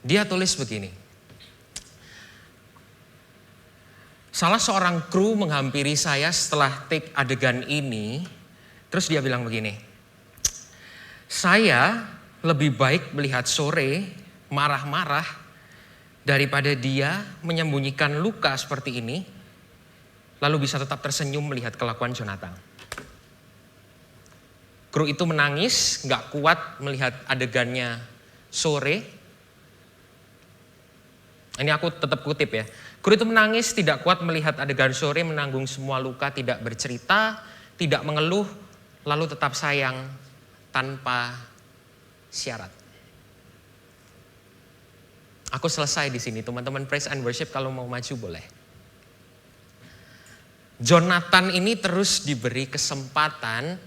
dia tulis begini. Salah seorang kru menghampiri saya setelah take adegan ini, terus dia bilang begini, saya lebih baik melihat Sore marah-marah daripada dia menyembunyikan luka seperti ini, lalu bisa tetap tersenyum melihat kelakuan Jonathan. Kru itu menangis, gak kuat melihat adegannya Sore. Ini aku tetap kutip ya. Kru itu menangis, tidak kuat melihat adegan Sore menanggung semua luka, tidak bercerita, tidak mengeluh, lalu tetap sayang tanpa syarat. Aku selesai di sini, teman-teman praise and worship kalau mau maju boleh. Jonathan ini terus diberi kesempatan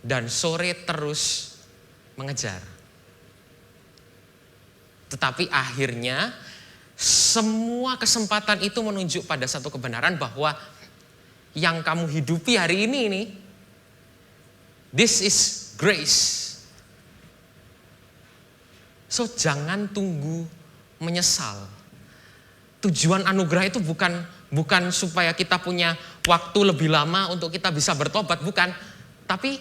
dan Sore terus mengejar. Tetapi akhirnya semua kesempatan itu menunjuk pada satu kebenaran bahwa yang kamu hidupi hari ini, this is grace. So jangan tunggu menyesal. Tujuan anugerah itu bukan supaya kita punya waktu lebih lama untuk kita bisa bertobat, bukan. Tapi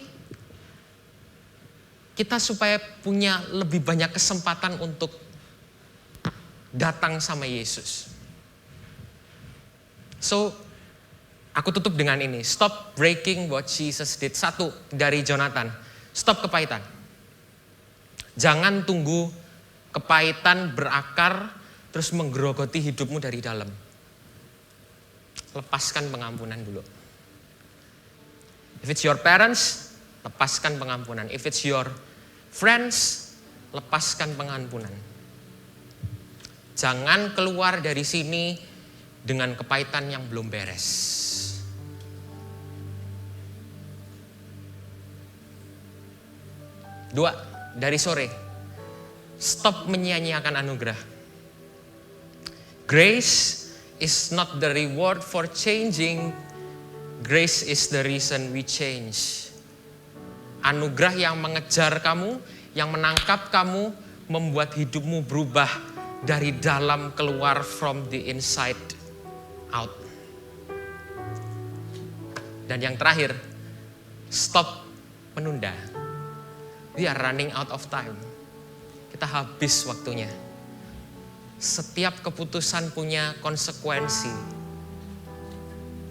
kita supaya punya lebih banyak kesempatan untuk datang sama Yesus. So, aku tutup dengan ini. Stop breaking what Jesus did. Satu, dari Jonathan. Stop kepahitan. Jangan tunggu kepahitan berakar terus menggerogoti hidupmu dari dalam. Lepaskan pengampunan dulu. If it's your parents, lepaskan pengampunan. If it's your friends, lepaskan pengampunan. Jangan keluar dari sini dengan kepahitan yang belum beres. Dua, dari Sore. Stop menyia-nyiakan anugerah. Grace is not the reward for changing. Grace is the reason we change. Anugerah yang mengejar kamu, yang menangkap kamu, membuat hidupmu berubah dari dalam keluar, from the inside out. Dan yang terakhir, stop menunda. We are running out of time. Kita habis waktunya. Setiap keputusan punya konsekuensi.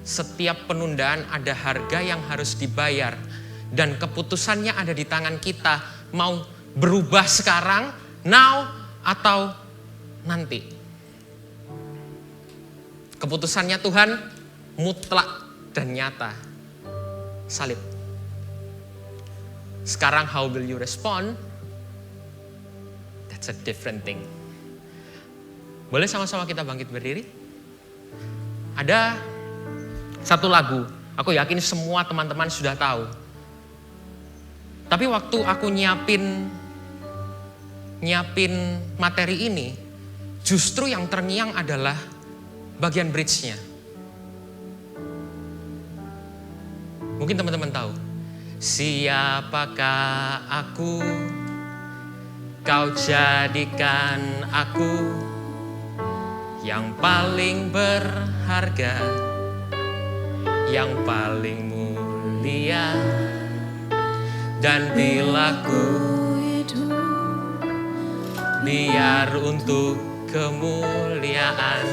Setiap penundaan ada harga yang harus dibayar. Dan keputusannya ada di tangan kita. Mau berubah sekarang, now, atau nanti. Keputusannya Tuhan mutlak dan nyata. Salib. Sekarang how will you respond? That's a different thing. Boleh sama-sama kita bangkit berdiri? Ada satu lagu, aku yakin semua teman-teman sudah tahu. Tapi waktu aku nyiapin materi ini, justru yang terngiang adalah bagian bridge-nya. Mungkin teman-teman tahu. Siapakah aku, kau jadikan aku yang paling berharga, yang paling mulia. Dan bila ku hidup, biar untuk kemuliaan.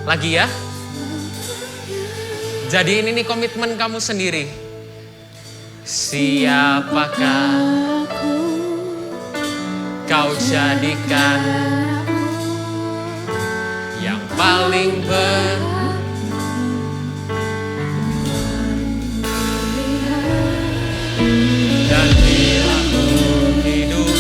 Lagi ya. Jadi ini nih komitmen kamu sendiri. Siapakah aku, kau jadikan yang paling dan bila ku hidup,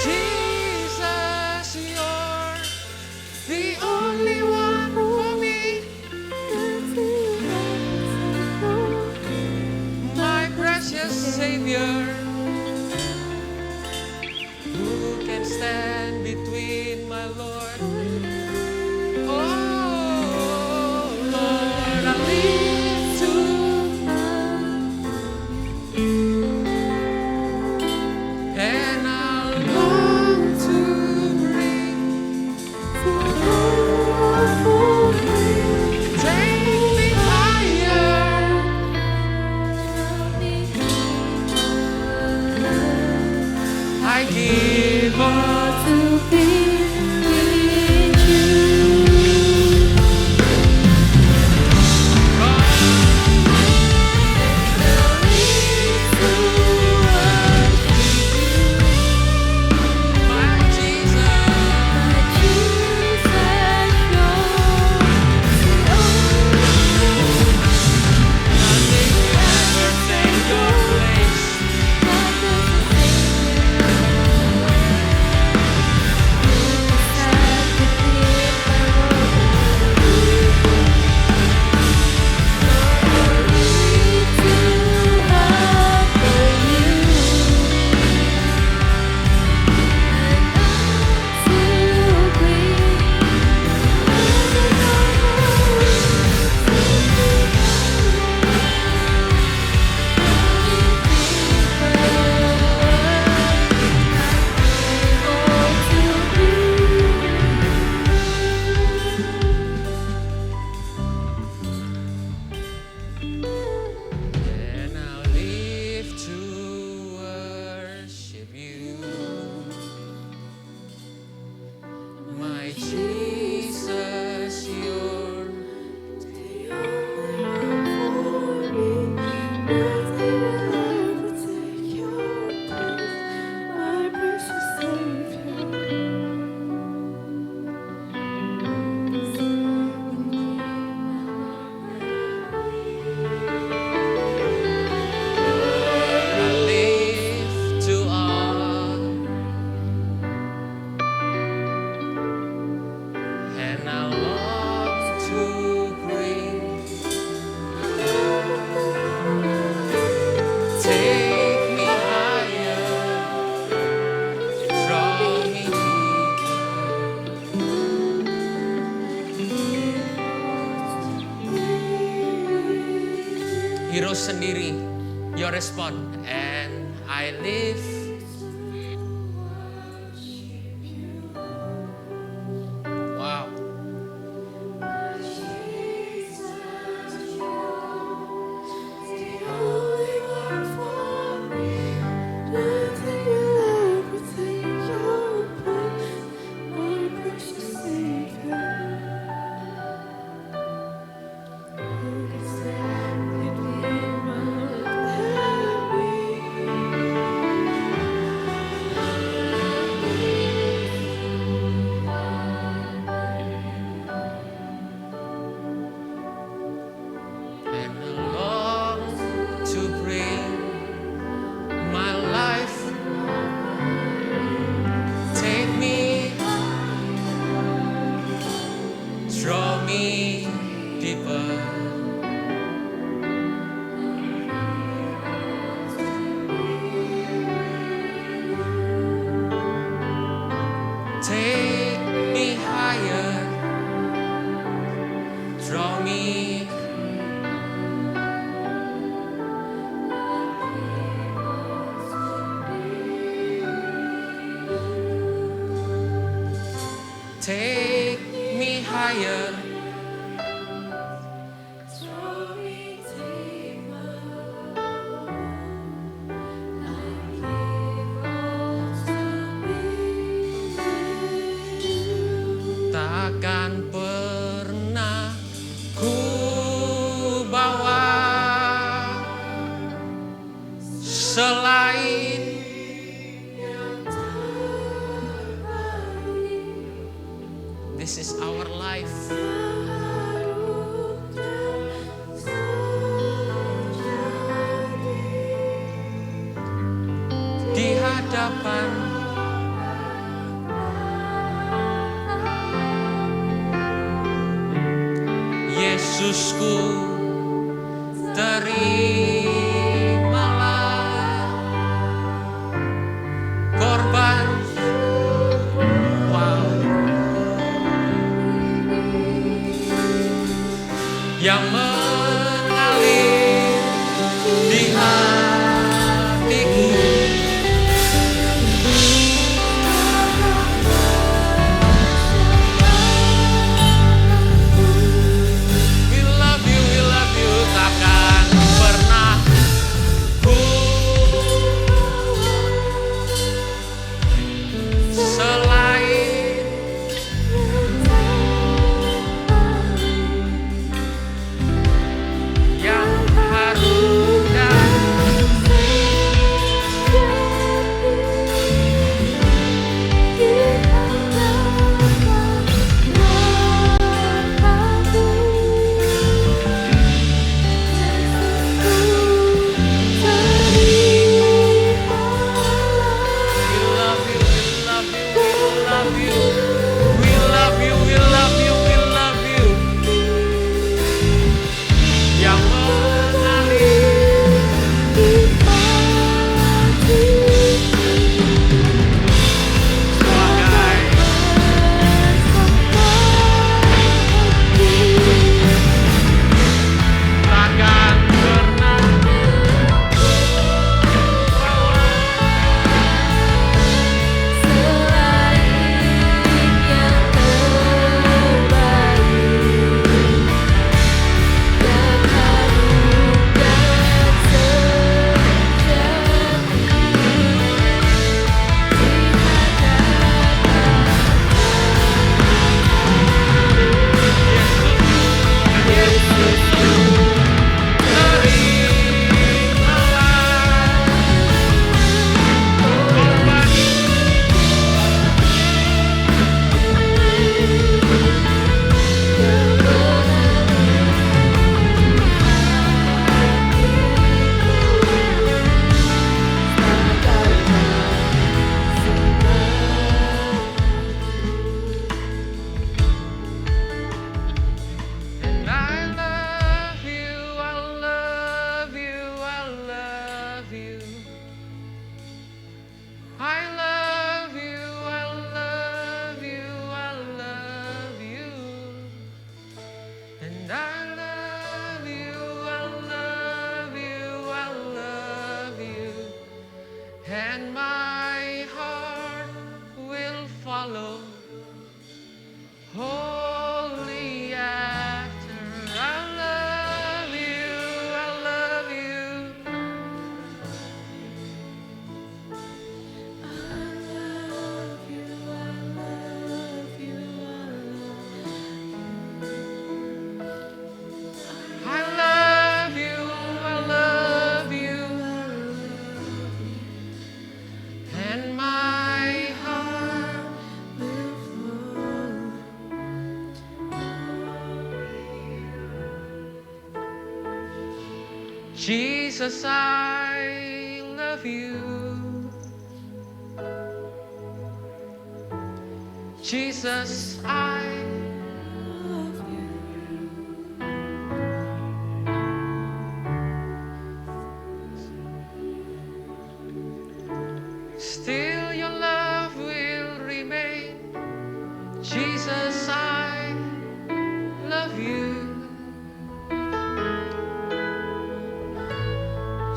Jesus, you're the only one for me. My precious Savior, who can stand between my Lord? Oh Lord, I live to and I long to bring. Take me higher. I give up to be with you. My nothing will ever take your place. And I'll live to worship you, my Jesus, you're the only one for me. Nothing will ever take your place, my precious I live to honor and I long to bring. Take me higher, draw me deeper. Heroes sendiri, your respond, and I live. Wow. And I long to bring my life. Take me, draw me deeper. Take me higher, draw me. Take me higher. Takkan pernah ku bawa selain this is our life. Di hadapan Yesusku, terimalah korban. Wow. Yang mengalir di hatiku. We love you, takkan pernah ku selain yang harum dan we love you. Yang mengalir sebagai takkan pernah and my heart will follow wholly after. I love you, I love you. I love you, I love you. And my heart will follow. Jesus, I love you. Jesus, I love you. Still your love will remain. Jesus, I love you.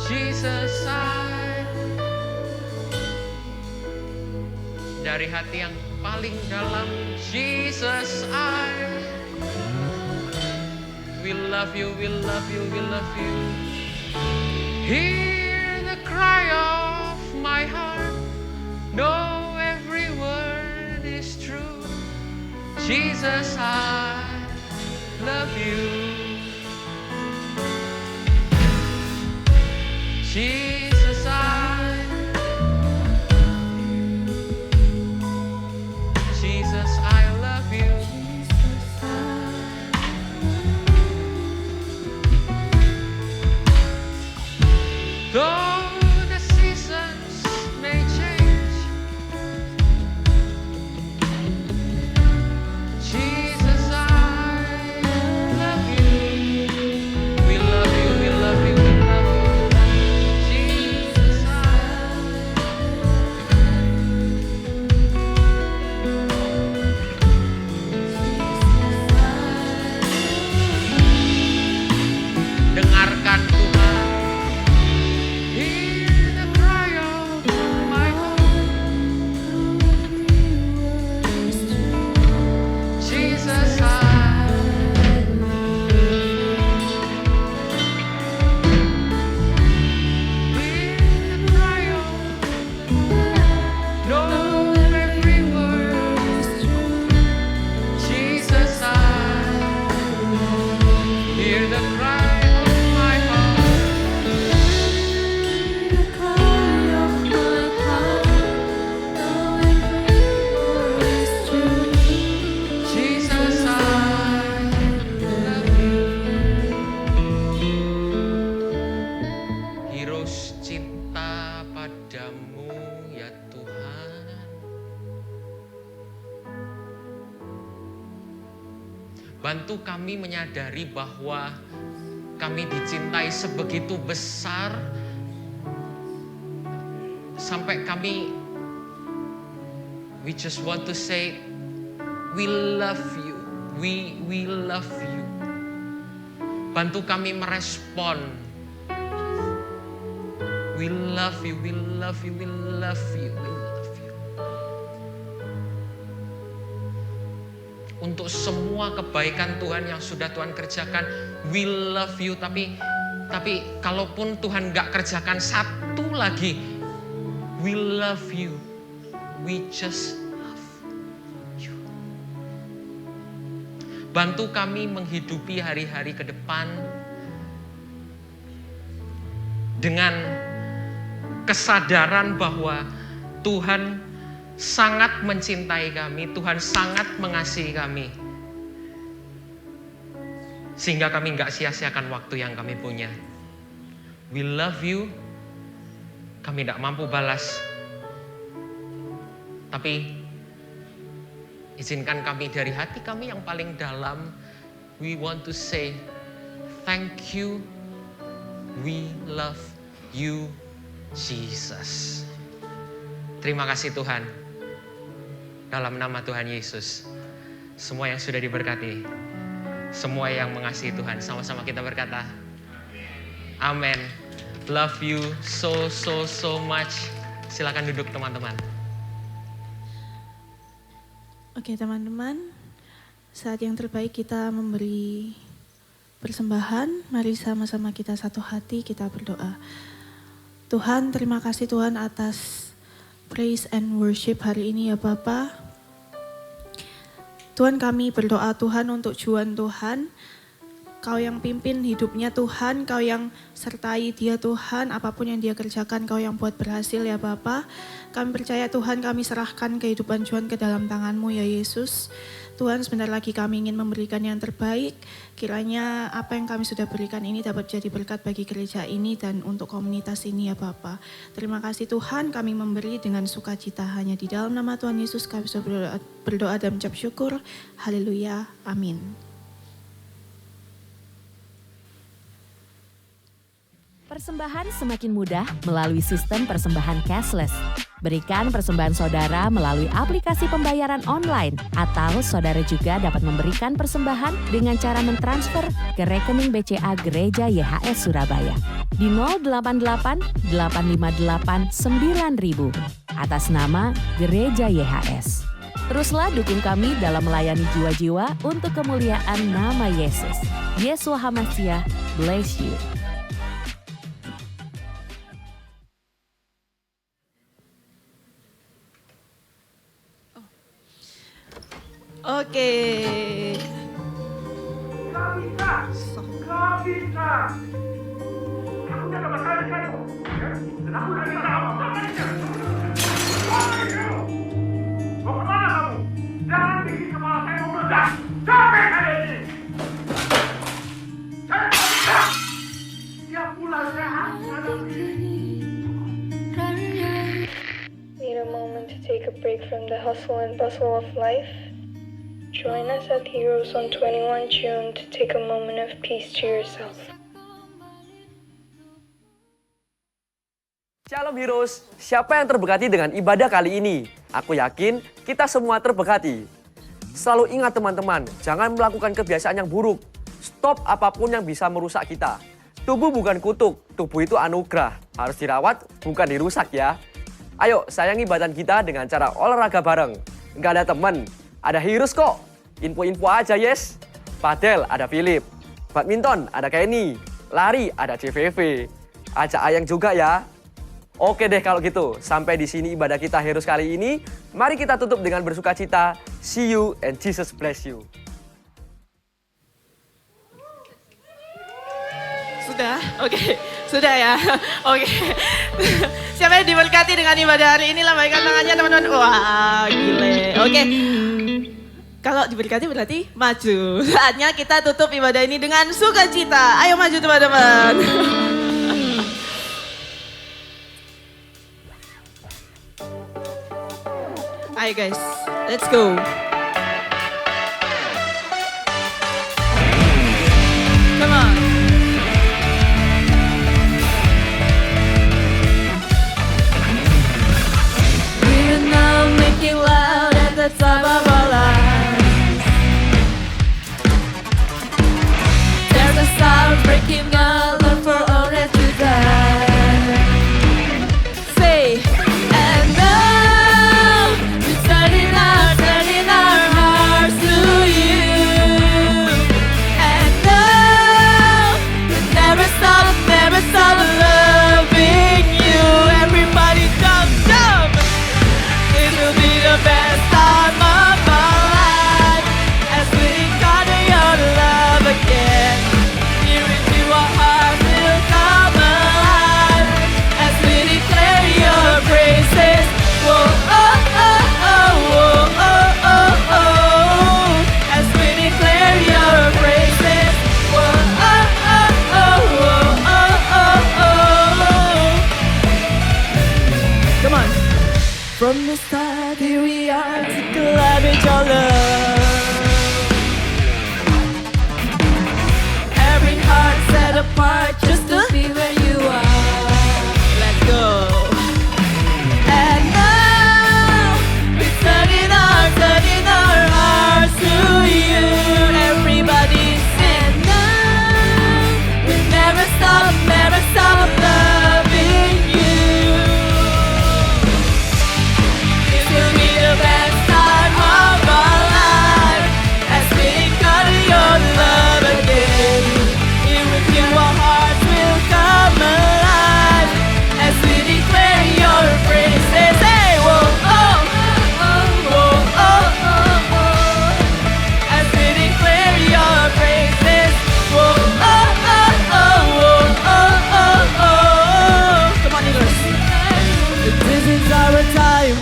Jesus, dari hati yang paling dalam, Jesus, we love you, we love you, we love you. Hear the cry of my heart, know every word is true. Jesus, I love you. Jesus, Jesus, I love you. Though the seasons may change, Jesus, I love you. ya Tuhan. Bantu kami menyadari bahwa kami dicintai sebegitu besar sampai kami we just want to say we love you, we love you. Bantu kami merespon we love you, we love you, we love you, we love you. Untuk semua kebaikan Tuhan yang sudah Tuhan kerjakan, we love you. Tapi kalaupun Tuhan gak kerjakan satu lagi, we love you. We just love you. Bantu kami menghidupi hari-hari ke depan dengan kesadaran bahwa Tuhan sangat mencintai kami, Tuhan sangat mengasihi kami. Sehingga kami gak sia-siakan waktu yang kami punya. We love you. Kami gak mampu balas. Tapi izinkan kami dari hati kami yang paling dalam, we want to say thank you, we love you Jesus. Terima kasih Tuhan. Dalam nama Tuhan Yesus, semua yang sudah diberkati, semua yang mengasihi Tuhan, sama-sama kita berkata amin. Love you so much. Silakan duduk teman-teman. Oke teman-teman, saat yang terbaik kita memberi persembahan. Mari sama-sama kita satu hati, kita berdoa. Tuhan, terima kasih Tuhan atas praise and worship hari ini ya Bapa. Tuhan, kami berdoa Tuhan untuk Juan Tuhan. Kau yang pimpin hidupnya Tuhan, Kau yang sertai dia Tuhan, apapun yang dia kerjakan Kau yang buat berhasil ya Bapa. Kami percaya Tuhan, kami serahkan kehidupan Juan ke dalam tangan-Mu ya Yesus. Tuhan, sebentar lagi kami ingin memberikan yang terbaik. Kiranya apa yang kami sudah berikan ini dapat jadi berkat bagi gereja ini dan untuk komunitas ini ya Bapa. Terima kasih Tuhan, kami memberi dengan sukacita hanya di dalam nama Tuhan Yesus kami sudah berdoa dan mengucap syukur. Haleluya, amin. Persembahan semakin mudah melalui sistem persembahan cashless. Berikan persembahan saudara melalui aplikasi pembayaran online atau saudara juga dapat memberikan persembahan dengan cara mentransfer ke rekening BCA Gereja YHS Surabaya di 088 858 9000 atas nama Gereja YHS. Teruslah dukung kami dalam melayani jiwa-jiwa untuk kemuliaan nama Yesus. Yesua HaMashiach, bless you. Oke. Gak bisa. Aku udah dapat kali kan? Dan aku udah minta kamu. Mau kemana kamu? Jangan bikin kepala saya meledak. Capek kali ini. Saya gak bisa. Tiap bulan saya harus hadapi. Need a moment to take a break from the hustle and bustle of life? Join us at Heroes on 21 June to take a moment of peace to yourself. Shalom Heroes, siapa yang terberkati dengan ibadah kali ini? Aku yakin kita semua terberkati. Selalu ingat teman-teman, jangan melakukan kebiasaan yang buruk. Stop apapun yang bisa merusak kita. Tubuh bukan kutuk, tubuh itu anugerah. Harus dirawat, bukan dirusak ya. Ayo sayangi badan kita dengan cara olahraga bareng. Nggak ada teman, ada Heroes kok. Info-info aja yes. Padel ada Philip. Badminton ada Kenny. Lari ada CVV. Ajak Ayang juga ya. Oke deh kalau gitu. Sampai di sini ibadah kita Heroes kali ini. Mari kita tutup dengan bersukacita. See you and Jesus bless you. Sudah? Oke. Sudah ya? Oke. Siapa yang diberkati dengan ibadah hari ini? Lambaikan tangannya teman-teman. Wah gile. Oke. Kalau diberkati berarti maju. Saatnya kita tutup ibadah ini dengan sukacita. Ayo maju teman-teman. Ayo guys, let's go. Come on. We will now make it loud at the top of our lives. There's a sound breaking out, love for all that to die. Say, and now we're turning our hearts to you. And now we'll never stop loving you. Everybody jump, jump! It will be the best time of our life as we encounter your love again. Here into our hearts will come alive as we declare your praises. Whoa, oh, oh, oh, oh, oh, oh, oh. As we declare your praises. Whoa, oh, oh, oh, oh, oh, oh, oh. Come on. From the start, here we are to collaborate your love. Every heart set apart just to be where you are. Let's go. And now we're turning our hearts to you. Everybody sing. Now we'll never stop loving you. It will be the best time of our life as we encounter your love again. Here with you our hearts will come alive as we declare your praises. Hey, whoa, oh, oh, oh, oh, oh, oh. As we declare your praises. Whoa, oh, oh, oh, oh, oh, oh, oh. Come on, Eagles. This is our time.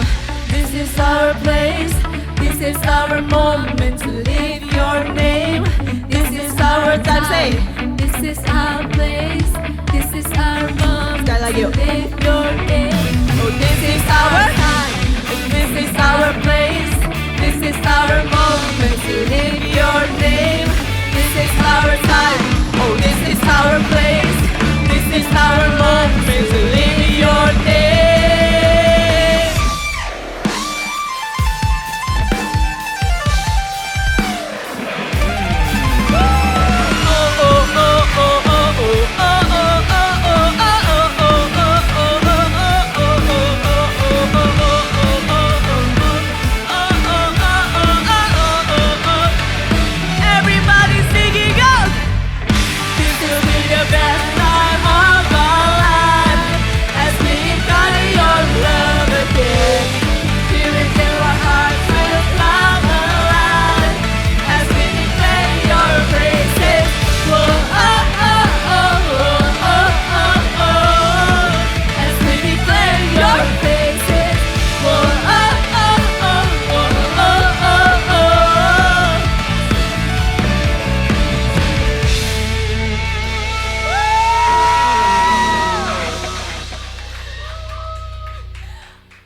This is our place. This is our moment to lift your name. This is our time. Say, this is our place. This is our moment to lift your name. Oh, this is our time. This is our place. This is our moment to lift your name. This is our time. Oh, this is our place. This is our moment to lift your name. Everybody singing up. This will be the best time of our life as we encounter your love again. Here until our hearts will come alive as we declare your praises. Whoa, oh, oh, oh, oh, oh, oh. As we declare your praises. Whoa, oh, oh, oh, oh, oh, oh, oh.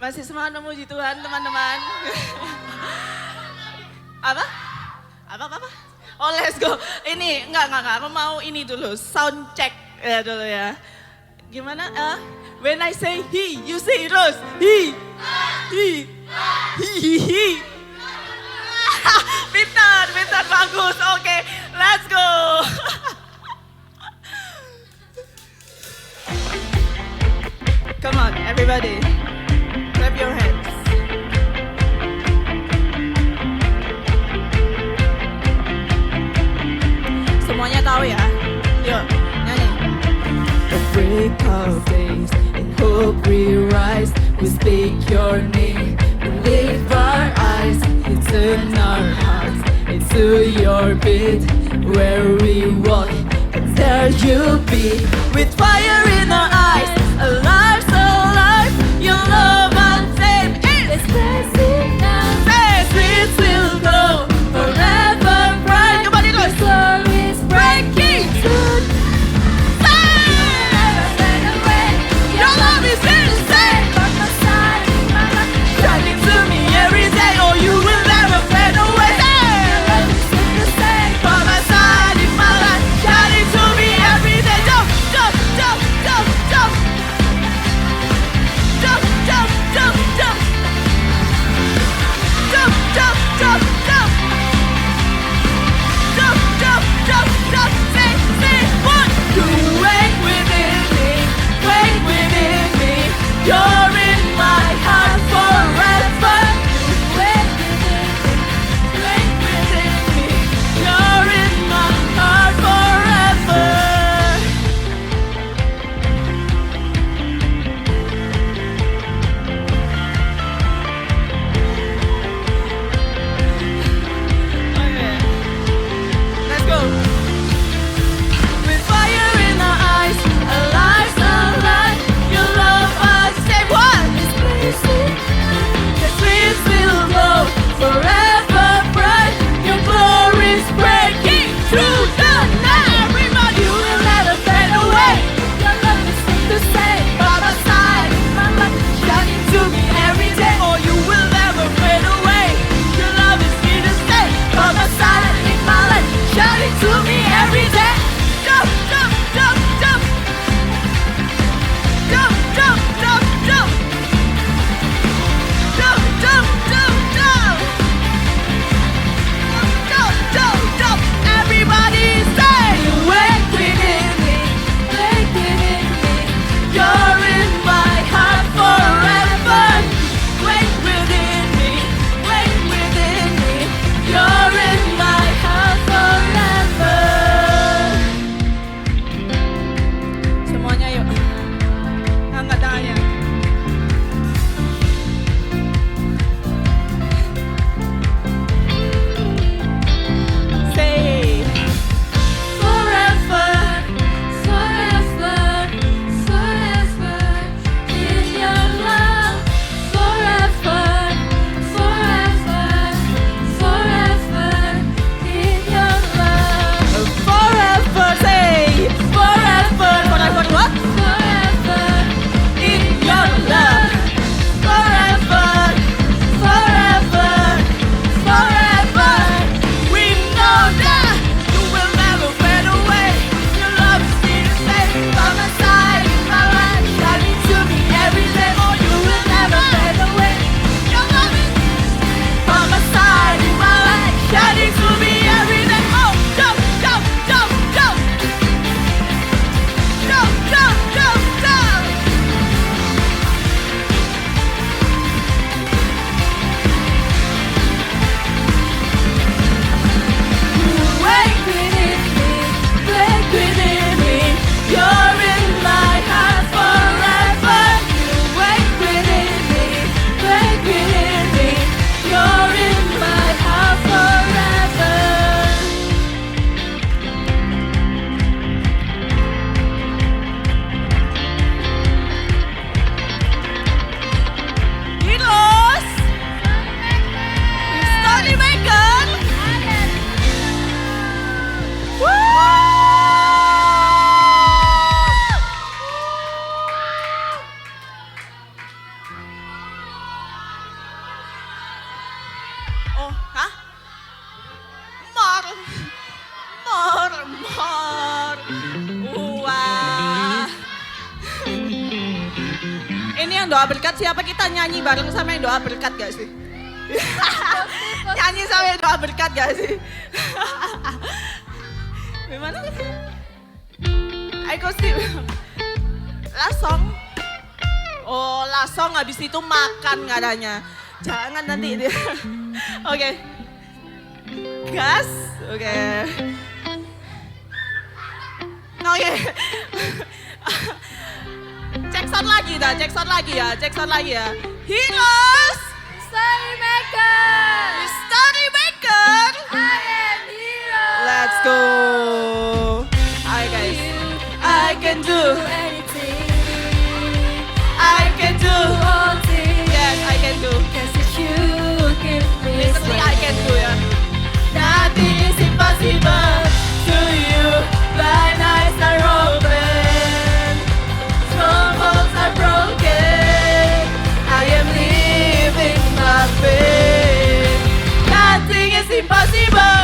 Masih semangat memuji Tuhan, teman-teman. Apa? Apa? Oh, let's go. Ini, enggak. Aku mau ini dulu, sound check ya dulu ya. Gimana? When I say he, you say terus. He. Pintar, bagus. Oke, let's go. Come on, everybody. Clap your hands. Semuanya tahu ya? Yuk, nyanyi. The break of days, in hope we rise. We speak your name, we lift our eyes. We turn our hearts into your beat. Where we walk, and there you'll be. With fire in our eyes, alive, so alive. Your love untamed, it's blessing us. As streets will go forever bright. Nobody knows. Stories breaking through. Your love is here to stay. Shining to me every Oh, hah? Mor. Wah. Ini yang doa berkat siapa? Kita nyanyi bareng sama yang doa berkat gak sih? Nyanyi sama yang doa berkat gak sih? Gimana sih? Ayo sih. Lasong. Oh, lasong habis itu makan katanya. Jangan nanti dia. Oke. Gas. Oke. Oke. Cek sound lagi ya. Heroes. Story maker. I am hero. Let's go. Alright guys. I can do anything. I can do All things. Yes, I can do. Cause it's you give me Literally I can do ya. Nothing is impossible to you. Blind eyes are open. Strongholds are broken. I am living my faith. Nothing is impossible.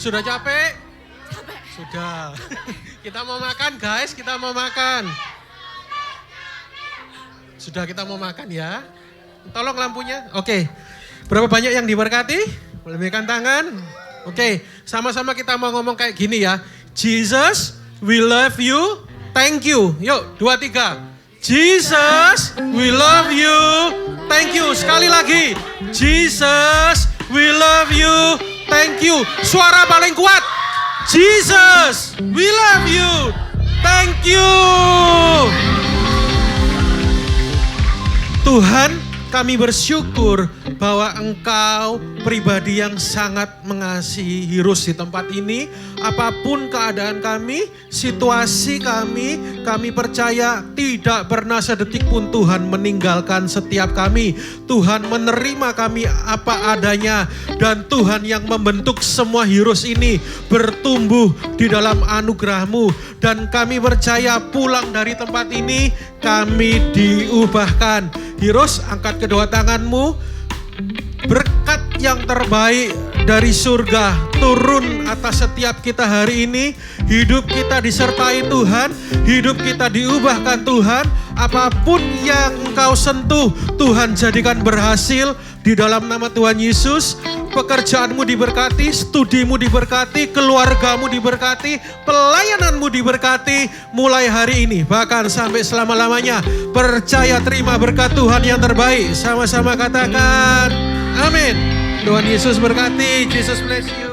Sudah capek? Sudah. Kita mau makan guys, kita mau makan. Sudah, kita mau makan ya. Tolong lampunya. Oke. Berapa banyak yang diberkati? Lambaikan tangan. Oke, sama-sama kita mau ngomong kayak gini ya. Jesus, we love you. Thank you. Yuk, 2, 3. Jesus, we love you. Thank you. Sekali lagi. Jesus, we love you. Thank you. Suara paling kuat. Jesus, we love you. Thank you. Tuhan, kami bersyukur bahwa Engkau pribadi yang sangat mengasihi Heroes di tempat ini. Apapun keadaan kami, situasi kami percaya tidak pernah sedetik pun Tuhan meninggalkan setiap kami. Tuhan menerima kami apa adanya. Dan Tuhan yang membentuk semua Heroes ini bertumbuh di dalam anugerah-Mu. Dan kami percaya pulang dari tempat ini kami diubahkan. Heroes, angkat kedua tanganmu. Berkat yang terbaik dari surga turun atas setiap kita hari ini. Hidup kita disertai Tuhan, hidup kita diubahkan Tuhan. Apapun yang Engkau sentuh, Tuhan jadikan berhasil di dalam nama Tuhan Yesus. Pekerjaanmu diberkati, studimu diberkati, keluargamu diberkati, pelayananmu diberkati mulai hari ini, bahkan sampai selama-lamanya. Percaya, terima berkat Tuhan yang terbaik. Sama-sama katakan amin. Tuhan Yesus berkati. Jesus bless you.